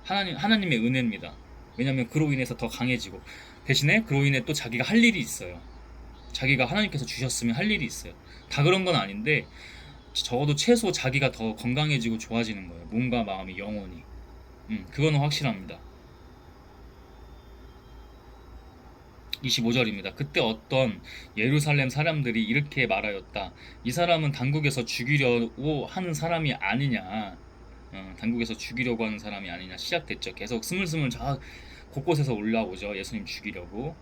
하나님의 은혜입니다. 왜냐면 그로 인해서 더 강해지고, 대신에 그로 인해 또 자기가 할 일이 있어요. 자기가 하나님께서 주셨으면 할 일이 있어요. 다 그런 건 아닌데 적어도 최소 자기가 더 건강해지고 좋아지는 거예요. 몸과 마음이, 영혼이. 그거는 확실합니다. 25절입니다. 그때 어떤 예루살렘 사람들이 이렇게 말하였다. 이 사람은 당국에서 죽이려고 하는 사람이 아니냐. 당국에서 죽이려고 하는 사람이 아니냐. 시작됐죠. 계속 스물스물 곳곳에서 올라오죠. 예수님 죽이려고.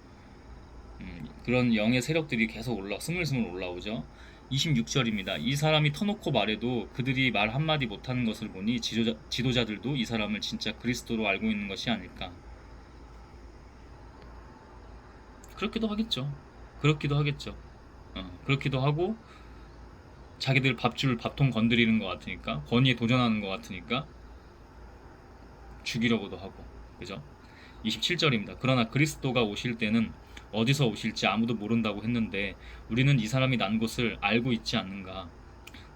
그런 영의 세력들이 계속 스물스물 올라오죠. 26절입니다. 이 사람이 터놓고 말해도 그들이 말 한마디 못하는 것을 보니 지도자들도 이 사람을 진짜 그리스도로 알고 있는 것이 아닐까. 그렇기도 하겠죠. 그렇기도 하겠죠. 그렇기도 하고, 자기들 밥통 건드리는 것 같으니까, 권위에 도전하는 것 같으니까 죽이려고도 하고. 그죠? 27절입니다. 그러나 그리스도가 오실 때는 어디서 오실지 아무도 모른다고 했는데 우리는 이 사람이 난 곳을 알고 있지 않는가.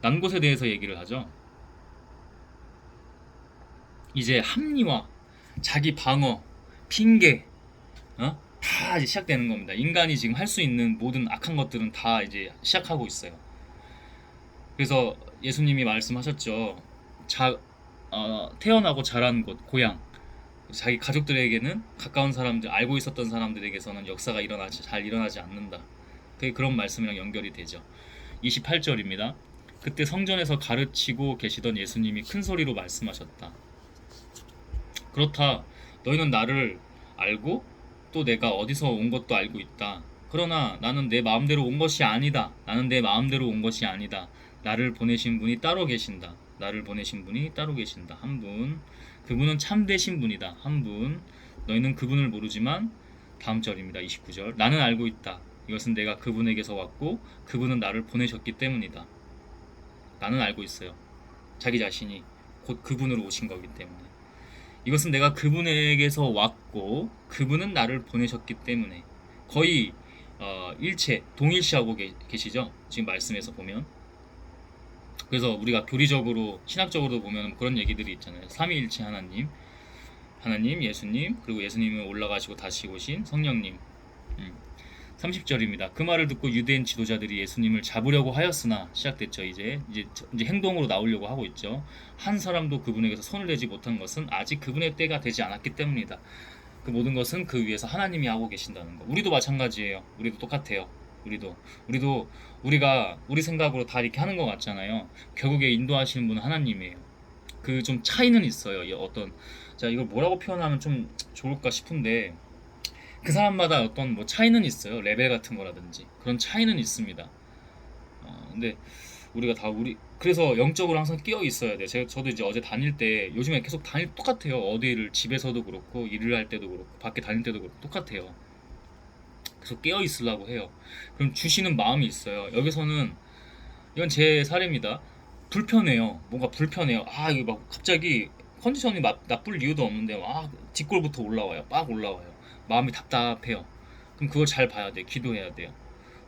난 곳에 대해서 얘기를 하죠. 이제 합리화, 자기 방어, 핑계, 다 이제 시작되는 겁니다. 인간이 지금 할 수 있는 모든 악한 것들은 다 이제 시작하고 있어요. 그래서 예수님이 말씀하셨죠. 태어나고 자란 곳, 고향, 자기 가족들에게는, 가까운 사람들, 알고 있었던 사람들에게서는 역사가 잘 일어나지 않는다. 그런 말씀이랑 연결이 되죠. 28절입니다. 그때 성전에서 가르치고 계시던 예수님이 큰 소리로 말씀하셨다. 그렇다. 너희는 나를 알고 또 내가 어디서 온 것도 알고 있다. 그러나 나는 내 마음대로 온 것이 아니다. 나는 내 마음대로 온 것이 아니다. 나를 보내신 분이 따로 계신다. 나를 보내신 분이 따로 계신다. 한 분. 그분은 참되신 분이다. 한 분. 너희는 그분을 모르지만, 다음 절입니다. 29절. 나는 알고 있다. 이것은 내가 그분에게서 왔고 그분은 나를 보내셨기 때문이다. 나는 알고 있어요. 자기 자신이 곧 그분으로 오신 거기 때문에. 이것은 내가 그분에게서 왔고 그분은 나를 보내셨기 때문에. 거의 동일시하고 계시죠. 지금 말씀에서 보면. 그래서 우리가 교리적으로, 신학적으로 보면 그런 얘기들이 있잖아요. 삼위일체 하나님, 예수님, 그리고 예수님은 올라가시고 다시 오신 성령님. 30절입니다. 그 말을 듣고 유대인 지도자들이 예수님을 잡으려고 하였으나, 시작됐죠. 이제 행동으로 나오려고 하고 있죠. 한 사람도 그분에게서 손을 대지 못한 것은 아직 그분의 때가 되지 않았기 때문이다. 그 모든 것은 그 위에서 하나님이 하고 계신다는 거. 우리도 마찬가지예요. 우리도 똑같아요. 우리도 우리가 우리 생각으로 다 이렇게 하는 것 같잖아요. 결국에 인도하시는 분은 하나님이에요. 그 좀 차이는 있어요. 자, 이걸 뭐라고 표현하면 좀 좋을까 싶은데, 그 사람마다 어떤 뭐 차이는 있어요. 레벨 같은 거라든지 그런 차이는 있습니다. 근데 우리가 그래서 영적으로 항상 끼어 있어야 돼요. 저도 이제 어제 다닐 때, 요즘에 계속 똑같아요. 어디를, 집에서도 그렇고 일을 할 때도 그렇고 밖에 다닐 때도 그렇고 똑같아요. 계속 깨어 있으려고 해요. 그럼 주시는 마음이 있어요. 여기서는, 이건 제 사례입니다. 불편해요. 뭔가 불편해요. 이거 막 갑자기 컨디션이 나쁠 이유도 없는데 뒷골부터 올라와요. 빡 올라와요. 마음이 답답해요. 그럼 그걸 잘 봐야 돼요. 기도해야 돼요.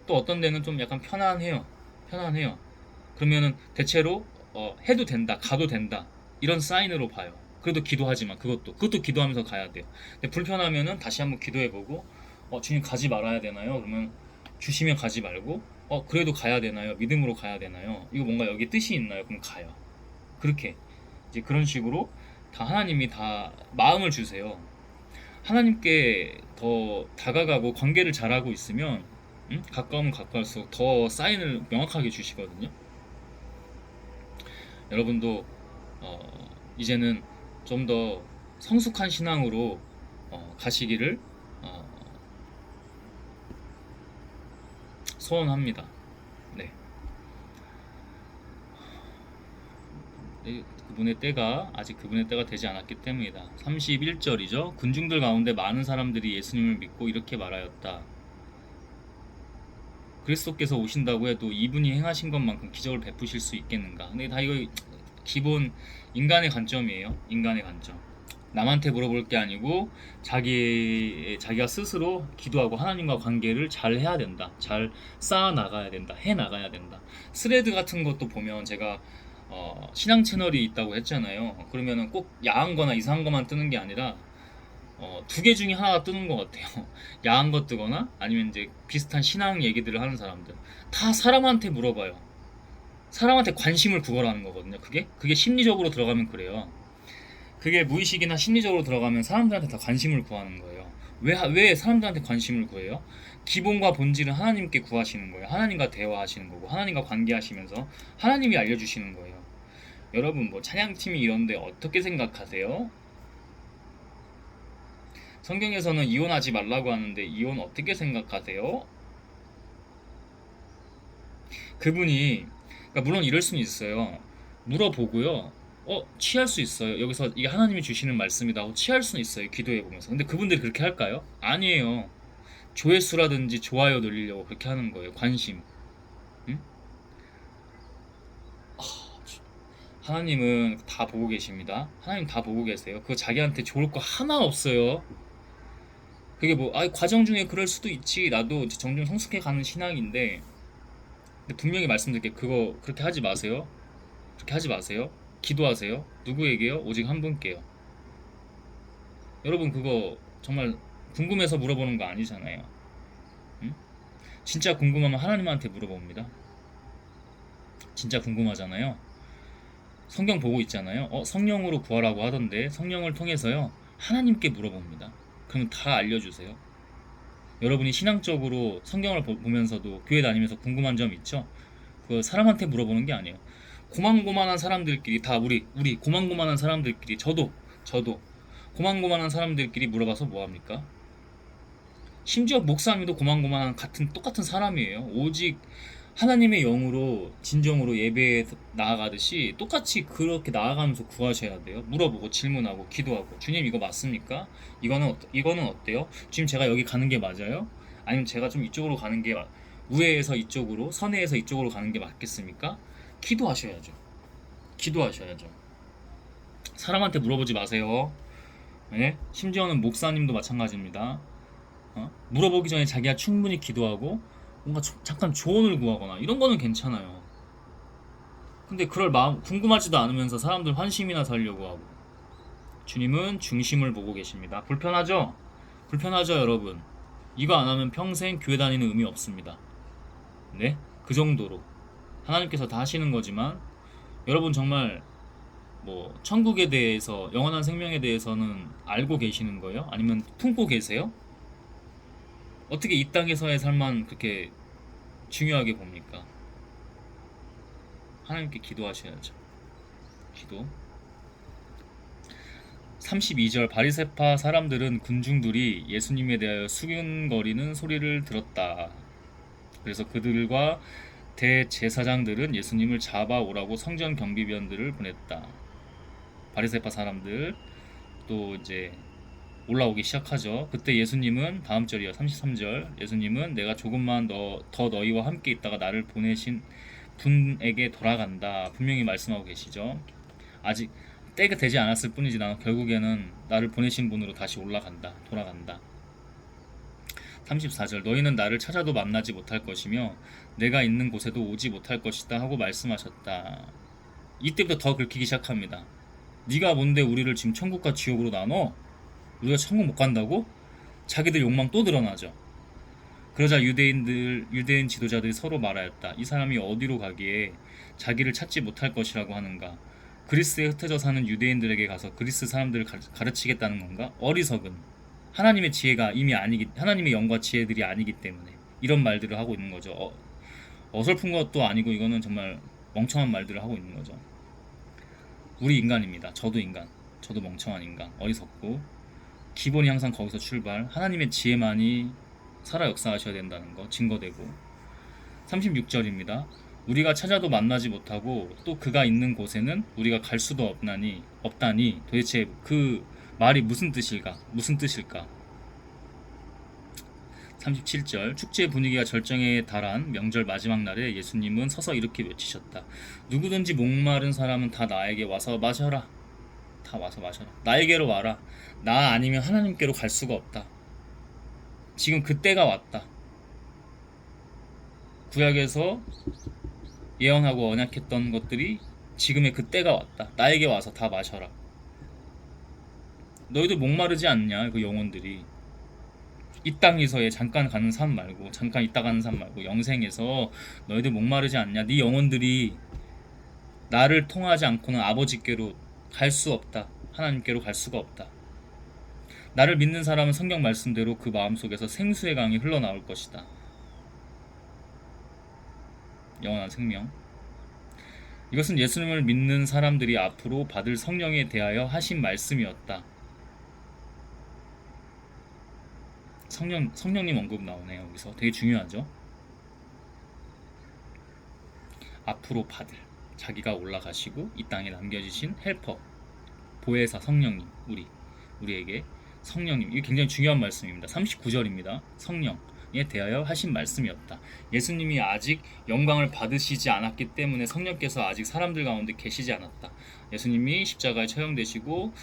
또 어떤 데는 좀 약간 편안해요. 그러면은 대체로 해도 된다, 가도 된다, 이런 사인으로 봐요. 그래도 기도하지만 그것도 기도하면서 가야 돼요. 근데 불편하면은 다시 한번 기도해보고, 주님 가지 말아야 되나요? 그러면 주시면 가지 말고, 그래도 가야 되나요? 믿음으로 가야 되나요? 이거 뭔가 여기 뜻이 있나요? 그럼 가요. 그렇게 이제 그런 식으로 다 하나님이 다 마음을 주세요. 하나님께 더 다가가고 관계를 잘하고 있으면 가까우면 가까울수록 더 사인을 명확하게 주시거든요. 여러분도 이제는 좀 더 성숙한 신앙으로 가시기를 소원합니다. 네. 그분의 때가 되지 않았기 때문이다. 31절이죠. 군중들 가운데 많은 사람들이 예수님을 믿고 이렇게 말하였다. 그리스도께서 오신다고 해도 이분이 행하신 것만큼 기적을 베푸실 수 있겠는가? 근데 다 이거 기본 인간의 관점이에요. 인간의 관점. 남한테 물어볼 게 아니고 자기가 스스로 기도하고 하나님과 관계를 잘 해야 된다. 잘 쌓아 나가야 된다. 해 나가야 된다. 스레드 같은 것도 보면 제가 신앙 채널이 있다고 했잖아요. 그러면은 꼭 야한 거나 이상한 것만 뜨는 게 아니라 두 개 중에 하나가 뜨는 것 같아요. 야한 거 뜨거나 아니면 이제 비슷한 신앙 얘기들을 하는 사람들 다 사람한테 물어봐요. 사람한테 관심을 구걸하는 거거든요. 그게 심리적으로 들어가면 그래요. 그게 무의식이나 심리적으로 들어가면 사람들한테 다 관심을 구하는 거예요. 왜 사람들한테 관심을 구해요? 기본과 본질은 하나님께 구하시는 거예요. 하나님과 대화하시는 거고 하나님과 관계하시면서 하나님이 알려주시는 거예요. 여러분 뭐 찬양팀이 이런데 어떻게 생각하세요? 성경에서는 이혼하지 말라고 하는데 이혼 어떻게 생각하세요? 그분이 그러니까 물론 이럴 수는 있어요. 물어보고요. 취할 수 있어요. 여기서 이게 하나님이 주시는 말씀이다 하고 취할 수는 있어요. 기도해 보면서. 근데 그분들이 그렇게 할까요? 아니에요. 조회수라든지 좋아요 늘리려고 그렇게 하는 거예요. 관심. 응? 하나님은 다 보고 계십니다. 하나님 다 보고 계세요. 그거 자기한테 좋을 거 하나 없어요. 그게 뭐 과정 중에 그럴 수도 있지. 나도 점점 성숙해 가는 신앙인데 근데 분명히 말씀드릴게요. 그거 그렇게 하지 마세요. 그렇게 하지 마세요. 기도하세요. 누구에게요? 오직 한 분께요. 여러분 그거 정말 궁금해서 물어보는 거 아니잖아요. 응? 진짜 궁금하면 하나님한테 물어봅니다. 진짜 궁금하잖아요. 성경 보고 있잖아요. 성령으로 구하라고 하던데 성령을 통해서요. 하나님께 물어봅니다. 그러면 다 알려주세요. 여러분이 신앙적으로 성경을 보면서도 교회 다니면서 궁금한 점 있죠? 그 사람한테 물어보는 게 아니에요. 고만고만한 사람들끼리 다 우리 고만고만한 사람들끼리 저도 고만고만한 사람들끼리 물어봐서 뭐합니까? 심지어 목사님도 고만고만한 똑같은 사람이에요. 오직 하나님의 영으로 진정으로 예배에 나아가듯이 똑같이 그렇게 나아가면서 구하셔야 돼요. 물어보고 질문하고 기도하고 주님 이거 맞습니까? 이거는 어때요? 지금 제가 여기 가는 게 맞아요? 아니면 제가 좀 이쪽으로 가는 게 우회에서 이쪽으로 선회에서 이쪽으로 가는 게 맞겠습니까? 기도하셔야죠. 기도하셔야죠. 사람한테 물어보지 마세요. 네? 심지어는 목사님도 마찬가지입니다. 물어보기 전에 자기가 충분히 기도하고 뭔가 잠깐 조언을 구하거나 이런 거는 괜찮아요. 근데 그럴 마음 궁금하지도 않으면서 사람들 환심이나 살려고 하고 주님은 중심을 보고 계십니다. 불편하죠? 불편하죠 여러분. 이거 안 하면 평생 교회 다니는 의미 없습니다. 네? 그 정도로 하나님께서 다 하시는 거지만 여러분 정말 뭐 천국에 대해서 영원한 생명에 대해서는 알고 계시는 거예요? 아니면 품고 계세요? 어떻게 이 땅에서의 삶만 그렇게 중요하게 봅니까? 하나님께 기도하셔야죠. 기도. 32절 바리새파 사람들은 군중들이 예수님에 대하여 수근거리는 소리를 들었다. 그래서 그들과 대제사장들은 예수님을 잡아오라고 성전 경비병들을 보냈다. 바리새파 사람들 또 이제 올라오기 시작하죠. 그때 예수님은 다음 절이요. 33절. 예수님은 내가 조금만 더 너희와 함께 있다가 나를 보내신 분에게 돌아간다. 분명히 말씀하고 계시죠. 아직 때가 되지 않았을 뿐이지 나는 결국에는 나를 보내신 분으로 다시 돌아간다. 34절. 너희는 나를 찾아도 만나지 못할 것이며 내가 있는 곳에도 오지 못할 것이다 하고 말씀하셨다. 이때부터 더 긁히기 시작합니다. 네가 뭔데 우리를 지금 천국과 지옥으로 나눠? 우리가 천국 못 간다고? 자기들 욕망 또 드러나죠. 그러자 유대인 지도자들이 서로 말하였다. 이 사람이 어디로 가기에 자기를 찾지 못할 것이라고 하는가? 그리스에 흩어져 사는 유대인들에게 가서 그리스 사람들을 가르치겠다는 건가? 어리석은. 하나님의 지혜가 이미 아니기, 하나님의 영과 지혜들이 아니기 때문에 이런 말들을 하고 있는 거죠. 어설픈 것도 아니고 이거는 정말 멍청한 말들을 하고 있는 거죠. 우리 인간입니다. 저도 인간. 저도 멍청한 인간. 어리석고 기본이 항상 거기서 출발. 하나님의 지혜만이 살아 역사하셔야 된다는 거 증거되고. 36절입니다. 우리가 찾아도 만나지 못하고 또 그가 있는 곳에는 우리가 갈 수도 없다니 도대체 그 말이 무슨 뜻일까? 37절 축제 분위기가 절정에 달한 명절 마지막 날에 예수님은 서서 이렇게 외치셨다. 누구든지 목마른 사람은 다 나에게 와서 마셔라. 다 와서 마셔라. 나에게로 와라. 나 아니면 하나님께로 갈 수가 없다. 지금 그때가 왔다. 구약에서 예언하고 언약했던 것들이 지금의 그때가 왔다. 나에게 와서 다 마셔라. 너희들 목마르지 않냐? 그 영혼들이 이 땅에서의 잠깐 가는 삶 말고, 잠깐 있다 가는 삶 말고 영생에서 너희들 목마르지 않냐? 네 영혼들이 나를 통하지 않고는 아버지께로 갈 수 없다. 하나님께로 갈 수가 없다. 나를 믿는 사람은 성경 말씀대로 그 마음속에서 생수의 강이 흘러나올 것이다. 영원한 생명. 이것은 예수님을 믿는 사람들이 앞으로 받을 성령에 대하여 하신 말씀이었다. 성령님 언급 나오네요. 여기서 되게 중요하죠. 앞으로 받을, 자기가 올라가시고 이 땅에 남겨주신 헬퍼, 보혜사 성령님, 우리에게 성령님, 이게 굉장히 중요한 말씀입니다. 39절입니다. 성령에 대하여 하신 말씀이었다. 예수님이 아직 영광을 받으시지 않았기 때문에 성령께서 아직 사람들 가운데 계시지 않았다. 예수님이 십자가에 처형되시고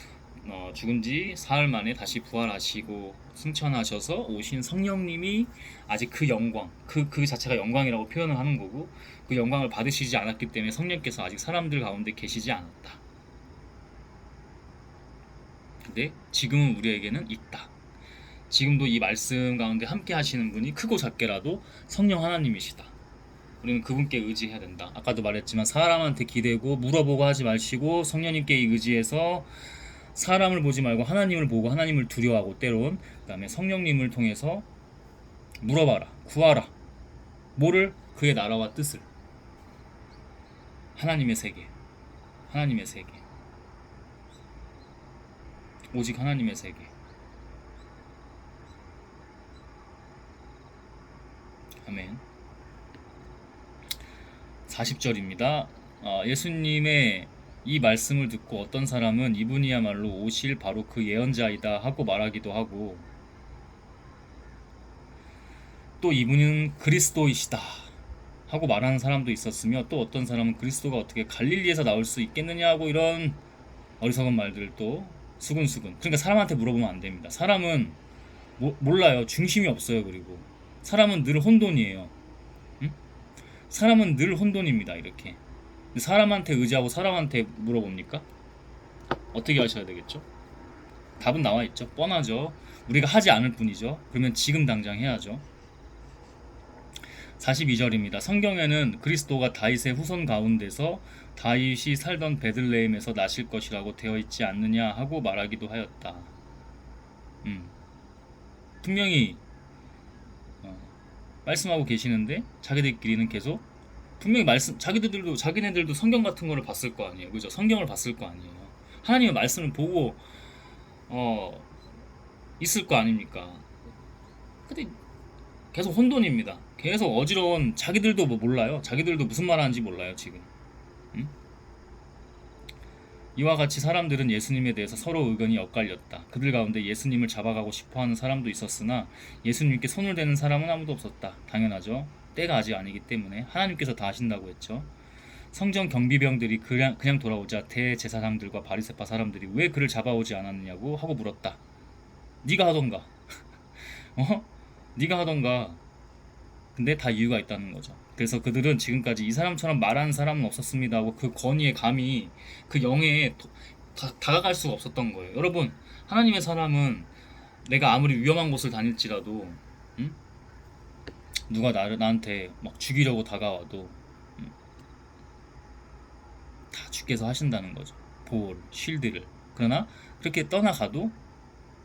죽은 지 사흘 만에 다시 부활하시고 승천하셔서 오신 성령님이 아직 그 영광, 그 자체가 영광이라고 표현을 하는 거고, 그 영광을 받으시지 않았기 때문에 성령께서 아직 사람들 가운데 계시지 않았다. 근데 지금은 우리에게는 있다. 지금도 이 말씀 가운데 함께 하시는 분이 크고 작게라도 성령 하나님이시다. 우리는 그분께 의지해야 된다. 아까도 말했지만 사람한테 기대고 물어보고 하지 마시고 성령님께 의지해서 사람을 보지 말고 하나님을 보고 하나님을 두려워하고, 때론 그 다음에 성령님을 통해서 물어봐라, 구하라. 뭐를? 그의 나라와 뜻을. 하나님의 세계, 하나님의 세계, 오직 하나님의 세계. 아멘. 40절입니다. 예수님의 이 말씀을 듣고 어떤 사람은 이분이야말로 오실 바로 그 예언자이다 하고 말하기도 하고, 또 이분은 그리스도이시다 하고 말하는 사람도 있었으며, 또 어떤 사람은 그리스도가 어떻게 갈릴리에서 나올 수 있겠느냐 하고 이런 어리석은 말들도 수근수근. 그러니까 사람한테 물어보면 안 됩니다. 사람은 몰라요. 중심이 없어요. 그리고 사람은 늘 혼돈이에요. 응? 사람은 늘 혼돈입니다. 이렇게 사람한테 의지하고 사람한테 물어봅니까? 어떻게 하셔야 되겠죠? 답은 나와 있죠. 뻔하죠. 우리가 하지 않을 뿐이죠. 그러면 지금 당장 해야죠. 42절입니다. 성경에는 그리스도가 다윗의 후손 가운데서 다윗이 살던 베들레헴에서 나실 것이라고 되어 있지 않느냐 하고 말하기도 하였다. 분명히 말씀하고 계시는데 자기들끼리는 계속 분명히 자기네들도 성경 같은 거를 봤을 거 아니에요. 그죠? 성경을 봤을 거 아니에요. 하나님의 말씀을 보고 있을 거 아닙니까? 근데 계속 혼돈입니다. 계속 어지러운, 자기들도 뭐 몰라요. 자기들도 무슨 말 하는지 몰라요, 지금. 응? 이와 같이 사람들은 예수님에 대해서 서로 의견이 엇갈렸다. 그들 가운데 예수님을 잡아가고 싶어하는 사람도 있었으나 예수님께 손을 대는 사람은 아무도 없었다. 당연하죠. 때가 아직 아니기 때문에 하나님께서 다 하신다고 했죠. 성전 경비병들이 그냥 돌아오자 대제사장들과 바리새파 사람들이 왜 그를 잡아오지 않았느냐고 하고 물었다. 네가 하던가. 네가 하던가. 근데 다 이유가 있다는 거죠. 그래서 그들은 지금까지 이 사람처럼 말하는 사람은 없었습니다 하고 그 권위에 감히 그 영에 다가갈 수가 없었던 거예요. 여러분, 하나님의 사람은 내가 아무리 위험한 곳을 다닐지라도 누가 나한테 막 죽이려고 다가와도 다 주께서 하신다는 거죠. 보호를, 쉴드를. 그러나 그렇게 떠나가도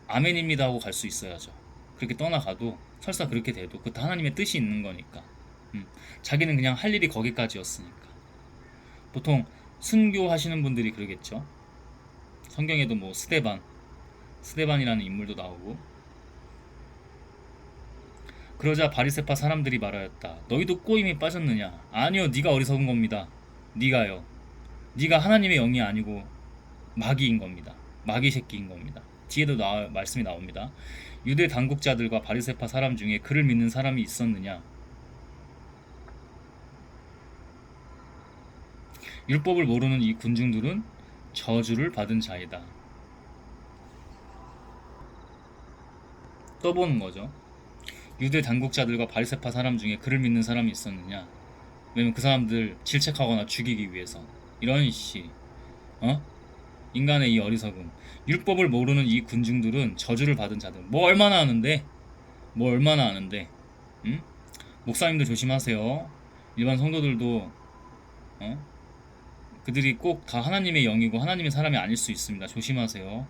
아멘입니다 하고 갈 수 있어야죠. 그렇게 떠나가도 설사 그렇게 돼도 그것도 하나님의 뜻이 있는 거니까. 자기는 그냥 할 일이 거기까지였으니까. 보통 순교하시는 분들이 그러겠죠. 성경에도 뭐 스데반이라는 인물도 나오고. 그러자 바리새파 사람들이 말하였다. 너희도 꼬임에 빠졌느냐? 아니요, 네가 어리석은 겁니다. 네가요. 네가 하나님의 영이 아니고 마귀인 겁니다. 마귀 새끼인 겁니다. 뒤에도 말씀이 나옵니다. 유대 당국자들과 바리새파 사람 중에 그를 믿는 사람이 있었느냐? 율법을 모르는 이 군중들은 저주를 받은 자이다. 떠보는 거죠. 유대 당국자들과 바리새파 사람 중에 그를 믿는 사람이 있었느냐? 왜냐면 그 사람들 질책하거나 죽이기 위해서. 이런 인간의 이 어리석음. 율법을 모르는 이 군중들은 저주를 받은 자들. 뭐 얼마나 아는데? 응? 목사님들 조심하세요. 일반 성도들도 그들이 꼭 다 하나님의 영이고 하나님의 사람이 아닐 수 있습니다. 조심하세요.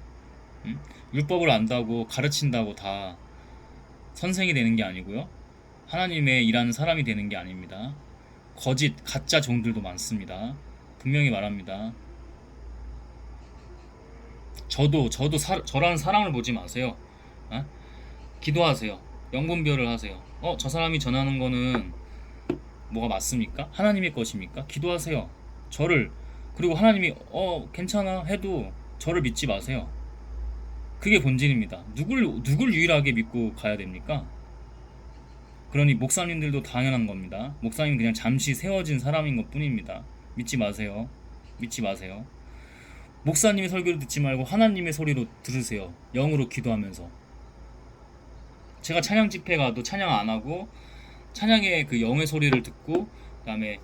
응? 율법을 안다고 가르친다고 다 선생이 되는 게 아니고요. 하나님의 일하는 사람이 되는 게 아닙니다. 거짓, 가짜 종들도 많습니다. 분명히 말합니다. 저라는 사람을 보지 마세요. 기도하세요. 영분별을 하세요. 저 사람이 전하는 거는 뭐가 맞습니까? 하나님의 것입니까? 기도하세요. 그리고 하나님이 괜찮아 해도 저를 믿지 마세요. 그게 본질입니다. 누굴 유일하게 믿고 가야 됩니까? 그러니 목사님들도 당연한 겁니다. 목사님은 그냥 잠시 세워진 사람인 것 뿐입니다. 믿지 마세요. 목사님의 설교를 듣지 말고 하나님의 소리로 들으세요. 영으로 기도하면서. 제가 찬양 집회 가도 찬양 안 하고 찬양의 그 영의 소리를 듣고 그다음에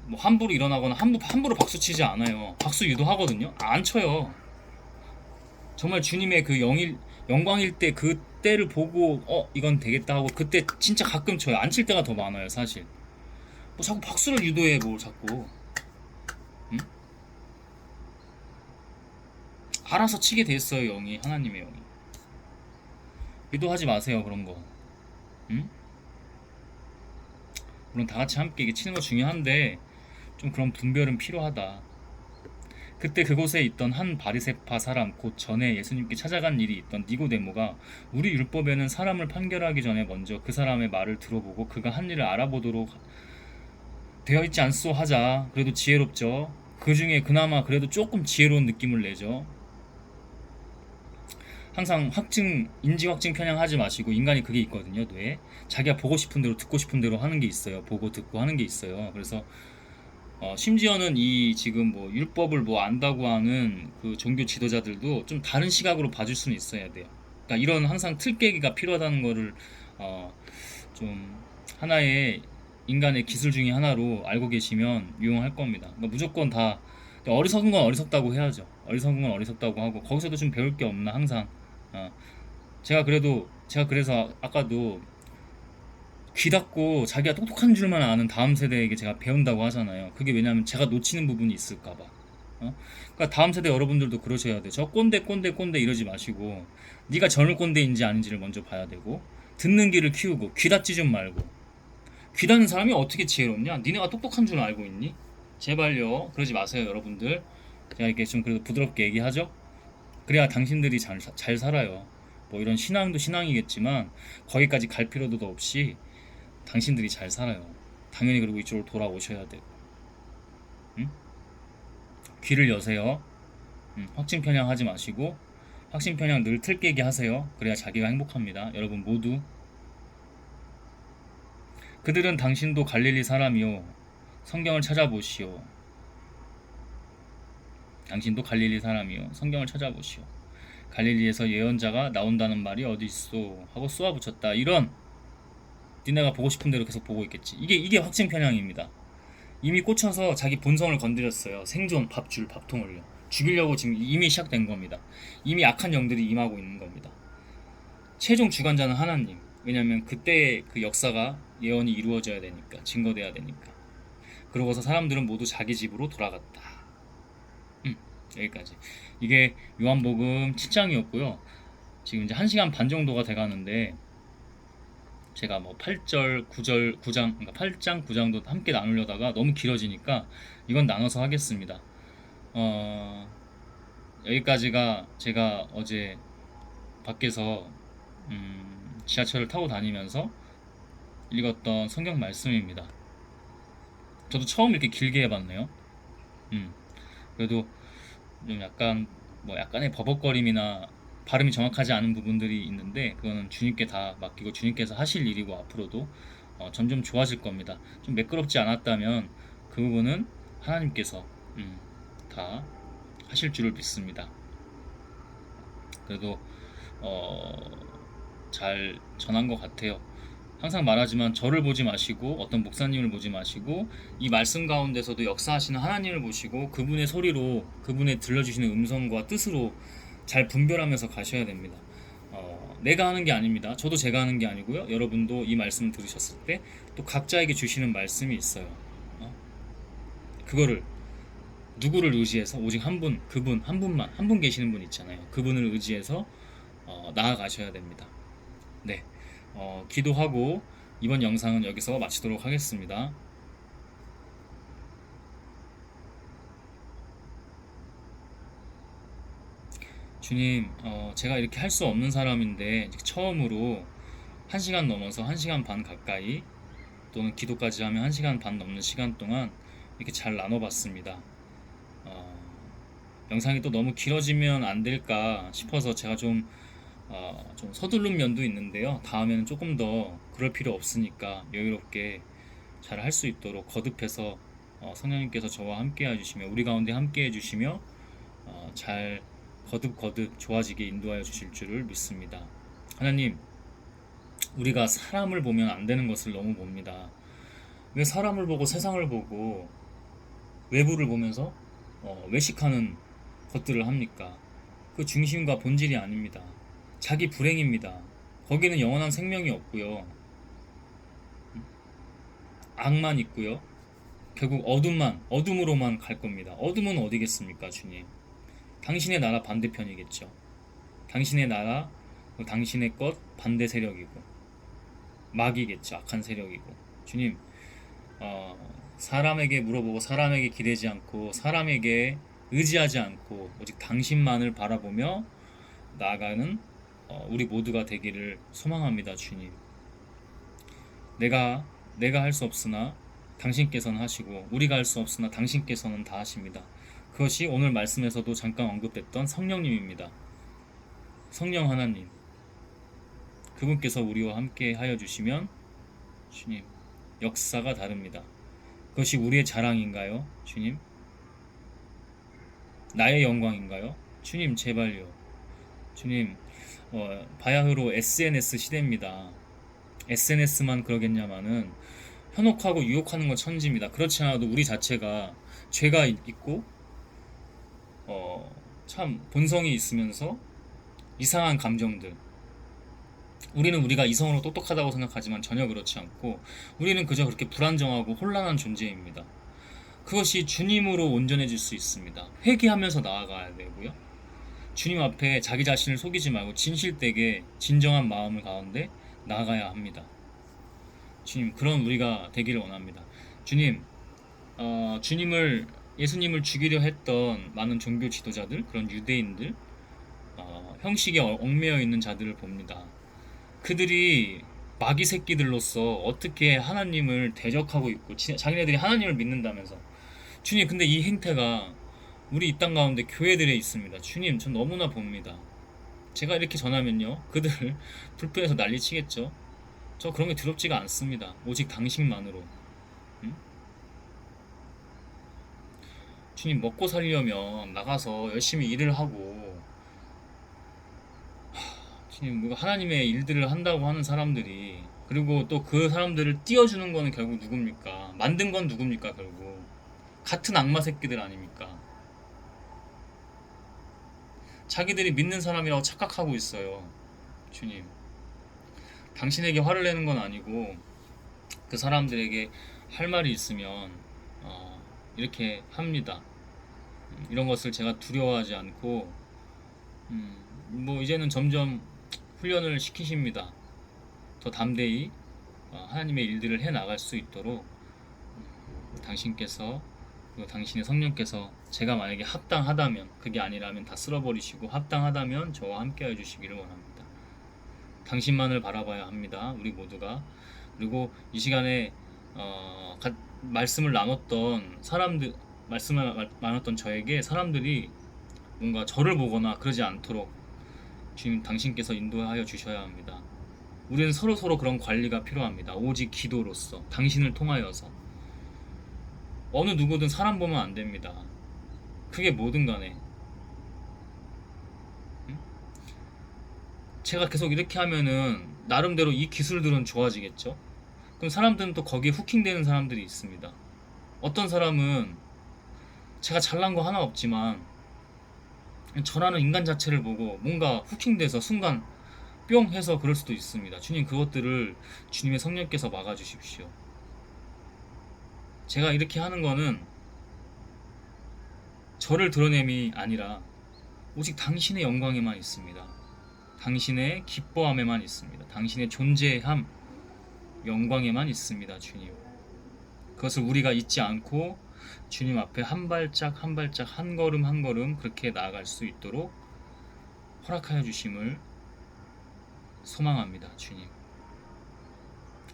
뭐 함부로 일어나거나 함부로 박수 치지 않아요. 박수 유도하거든요. 안 쳐요. 정말 주님의 그 영광일 때 그때를 보고 이건 되겠다 하고 그때 진짜 가끔 쳐요. 안 칠 때가 더 많아요, 사실. 뭐 자꾸 박수를 유도해 뭘 자꾸. 응? 알아서 치게 됐어요, 영이. 하나님의 영이. 유도하지 마세요, 그런 거. 응? 물론 다 같이 함께 이게 치는 거 중요한데 좀 그런 분별은 필요하다. 그때 그곳에 있던 한 바리새파 사람, 곧 전에 예수님께 찾아간 일이 있던 니고데모가 우리 율법에는 사람을 판결하기 전에 먼저 그 사람의 말을 들어보고 그가 한 일을 알아보도록 되어 있지 않소 하자. 그래도 지혜롭죠. 그 중에 그나마 그래도 조금 지혜로운 느낌을 내죠. 항상 인지 확증 편향하지 마시고. 인간이 그게 있거든요, 뇌에. 자기가 보고 싶은 대로 듣고 싶은 대로 하는 게 있어요. 보고 듣고 하는 게 있어요. 그래서 심지어는 이 지금 뭐 율법을 뭐 안다고 하는 그 종교 지도자들도 좀 다른 시각으로 봐줄 수는 있어야 돼요. 그러니까 이런 항상 틀 깨기가 필요하다는 거를 좀 하나의 인간의 기술 중에 하나로 알고 계시면 유용할 겁니다. 그러니까 무조건 다 어리석은 건 어리석다고 해야죠. 어리석은 건 어리석다고 하고 거기서도 좀 배울 게 없나 항상. 제가 그래서 아까도 귀 닫고 자기가 똑똑한 줄만 아는 다음 세대에게 제가 배운다고 하잖아요. 그게 왜냐면 제가 놓치는 부분이 있을까봐. 그러니까 다음 세대 여러분들도 그러셔야 돼. 저 꼰대 이러지 마시고 네가 젊은 꼰대인지 아닌지를 먼저 봐야 되고 듣는 귀를 키우고 귀 닫지 좀 말고. 귀 닫는 사람이 어떻게 지혜롭냐? 니네가 똑똑한 줄 알고 있니? 제발요. 그러지 마세요, 여러분들. 제가 이렇게 좀 그래도 부드럽게 얘기하죠. 그래야 당신들이 잘 살아요. 뭐 이런 신앙도 신앙이겠지만 거기까지 갈 필요도 없이 당신들이 잘 살아요. 당연히. 그리고 이쪽으로 돌아오셔야 되고. 응? 귀를 여세요. 확신 편향하지 마시고 확신 편향 늘 틀 깨게 하세요. 그래야 자기가 행복합니다. 여러분 모두. 그들은 당신도 갈릴리 사람이요 성경을 찾아보시오. 당신도 갈릴리 사람이요 성경을 찾아보시오. 갈릴리에서 예언자가 나온다는 말이 어디 있어 하고 쏘아붙였다. 이런 니네가 보고 싶은 대로 계속 보고 있겠지. 이게 확증 편향입니다. 이미 꽂혀서 자기 본성을 건드렸어요. 생존, 밥통을요. 죽이려고 지금 이미 시작된 겁니다. 이미 악한 영들이 임하고 있는 겁니다. 최종 주관자는 하나님. 왜냐면 그때의 그 역사가 예언이 이루어져야 되니까, 증거돼야 되니까. 그러고서 사람들은 모두 자기 집으로 돌아갔다. 여기까지. 이게 요한복음 7장이었고요. 지금 이제 1시간 반 정도가 돼가는데 제가 뭐 8절, 9절, 9장, 그러니까 8장, 9장도 함께 나누려다가 너무 길어지니까 이건 나눠서 하겠습니다. 여기까지가 제가 어제 밖에서 지하철을 타고 다니면서 읽었던 성경 말씀입니다. 저도 처음 이렇게 길게 해봤네요. 그래도 좀 약간 뭐 약간의 버벅거림이나 발음이 정확하지 않은 부분들이 있는데 그거는 주님께 다 맡기고 주님께서 하실 일이고 앞으로도 점점 좋아질 겁니다. 좀 매끄럽지 않았다면 그 부분은 하나님께서 다 하실 줄을 믿습니다. 그래도 잘 전한 것 같아요. 항상 말하지만 저를 보지 마시고 어떤 목사님을 보지 마시고 이 말씀 가운데서도 역사하시는 하나님을 보시고 그분의 소리로 그분의 들려주시는 음성과 뜻으로 잘 분별하면서 가셔야 됩니다. 내가 하는 게 아닙니다. 저도 제가 하는 게 아니고요. 여러분도 이 말씀을 들으셨을 때 또 각자에게 주시는 말씀이 있어요. 그거를 누구를 의지해서 오직 한 분, 그분 한 분만 한 분 계시는 분 있잖아요. 그분을 의지해서 나아가셔야 됩니다. 네, 기도하고 이번 영상은 여기서 마치도록 하겠습니다. 주님, 제가 이렇게 할 수 없는 사람인데 처음으로 1시간 넘어서 1시간 반 가까이 또는 기도까지 하면 1시간 반 넘는 시간 동안 이렇게 잘 나눠봤습니다. 영상이 또 너무 길어지면 안 될까 싶어서 제가 좀 서두른 면도 있는데요. 다음에는 조금 더 그럴 필요 없으니까 여유롭게 잘 할 수 있도록 거듭해서 성령님께서 저와 함께 해주시며 우리 가운데 함께 해주시며 잘 거듭 좋아지게 인도하여 주실 줄을 믿습니다. 하나님, 우리가 사람을 보면 안 되는 것을 너무 봅니다. 왜 사람을 보고 세상을 보고 외부를 보면서 외식하는 것들을 합니까? 그 중심과 본질이 아닙니다. 자기 불행입니다. 거기는 영원한 생명이 없고요. 악만 있고요. 결국 어둠으로만 갈 겁니다. 어둠은 어디겠습니까, 주님? 당신의 나라 반대편이겠죠. 당신의 나라, 당신의 것 반대 세력이고 마귀겠죠. 악한 세력이고. 주님, 사람에게 물어보고 사람에게 기대지 않고 사람에게 의지하지 않고 오직 당신만을 바라보며 나아가는 우리 모두가 되기를 소망합니다. 주님, 내가 할 수 없으나 당신께서는 하시고 우리가 할 수 없으나 당신께서는 다 하십니다. 그것이 오늘 말씀에서도 잠깐 언급됐던 성령님입니다. 성령 하나님, 그분께서 우리와 함께 하여 주시면 주님, 역사가 다릅니다. 그것이 우리의 자랑인가요? 주님, 나의 영광인가요? 주님, 제발요. 주님, 바야흐로 SNS 시대입니다. SNS만 그러겠냐마는 현혹하고 유혹하는 건 천지입니다. 그렇지 않아도 우리 자체가 죄가 있고 참 본성이 있으면서 이상한 감정들, 우리는 우리가 이성으로 똑똑하다고 생각하지만 전혀 그렇지 않고 우리는 그저 그렇게 불안정하고 혼란한 존재입니다. 그것이 주님으로 온전해질 수 있습니다. 회개하면서 나아가야 되고요. 주님 앞에 자기 자신을 속이지 말고 진실되게 진정한 마음을 가운데 나아가야 합니다. 주님, 그런 우리가 되기를 원합니다. 주님, 예수님을 죽이려 했던 많은 종교 지도자들, 그런 유대인들, 형식에 얽매여 있는 자들을 봅니다. 그들이 마귀 새끼들로서 어떻게 하나님을 대적하고 있고 자기네들이 하나님을 믿는다면서. 주님, 근데 이 행태가 우리 이 땅 가운데 교회들에 있습니다. 주님, 전 너무나 봅니다. 제가 이렇게 전하면요, 그들 불편해서 난리치겠죠. 저 그런 게 두렵지가 않습니다. 오직 당신만으로. 주님, 먹고 살려면 나가서 열심히 일을 하고, 주님, 하나님의 일들을 한다고 하는 사람들이, 그리고 또 그 사람들을 띄워주는 거는 결국 누굽니까? 만든 건 누굽니까? 결국 같은 악마 새끼들 아닙니까? 자기들이 믿는 사람이라고 착각하고 있어요. 주님, 당신에게 화를 내는 건 아니고 그 사람들에게 할 말이 있으면 이렇게 합니다. 이런 것을 제가 두려워하지 않고 뭐 이제는 점점 훈련을 시키십니다. 더 담대히 하나님의 일들을 해 나갈 수 있도록 당신께서 그리고 당신의 성령께서 제가 만약에 합당하다면, 그게 아니라면 다 쓸어버리시고 합당하다면 저와 함께 해주시기를 원합니다. 당신만을 바라봐야 합니다. 우리 모두가. 그리고 이 시간에 말씀을 나눴던 사람들, 말씀을 나눴던 저에게 사람들이 뭔가 저를 보거나 그러지 않도록 주님 당신께서 인도하여 주셔야 합니다. 우리는 서로 그런 관리가 필요합니다. 오직 기도로서 당신을 통하여서. 어느 누구든 사람 보면 안 됩니다. 그게 뭐든 간에. 제가 계속 이렇게 하면은 나름대로 이 기술들은 좋아지겠죠? 그럼 사람들은 또 거기에 후킹되는 사람들이 있습니다. 어떤 사람은 제가 잘난 거 하나 없지만 저라는 인간 자체를 보고 뭔가 후킹돼서 순간 뿅 해서 그럴 수도 있습니다. 주님, 그것들을 주님의 성령께서 막아주십시오. 제가 이렇게 하는 거는 저를 드러냄이 아니라 오직 당신의 영광에만 있습니다. 당신의 기뻐함에만 있습니다. 당신의 존재함, 영광에만 있습니다. 주님, 그것을 우리가 잊지 않고 주님 앞에 한 발짝 한 발짝, 한 걸음 한 걸음 그렇게 나아갈 수 있도록 허락하여 주심을 소망합니다. 주님,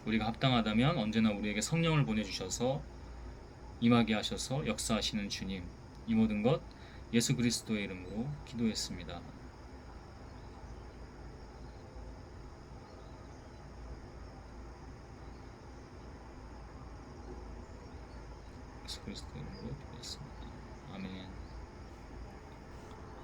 우리가 합당하다면 언제나 우리에게 성령을 보내주셔서 임하게 하셔서 역사하시는 주님, 이 모든 것 예수 그리스도의 이름으로 기도했습니다. 예수 그리스도의 이름으로 기도했습니다. 아멘.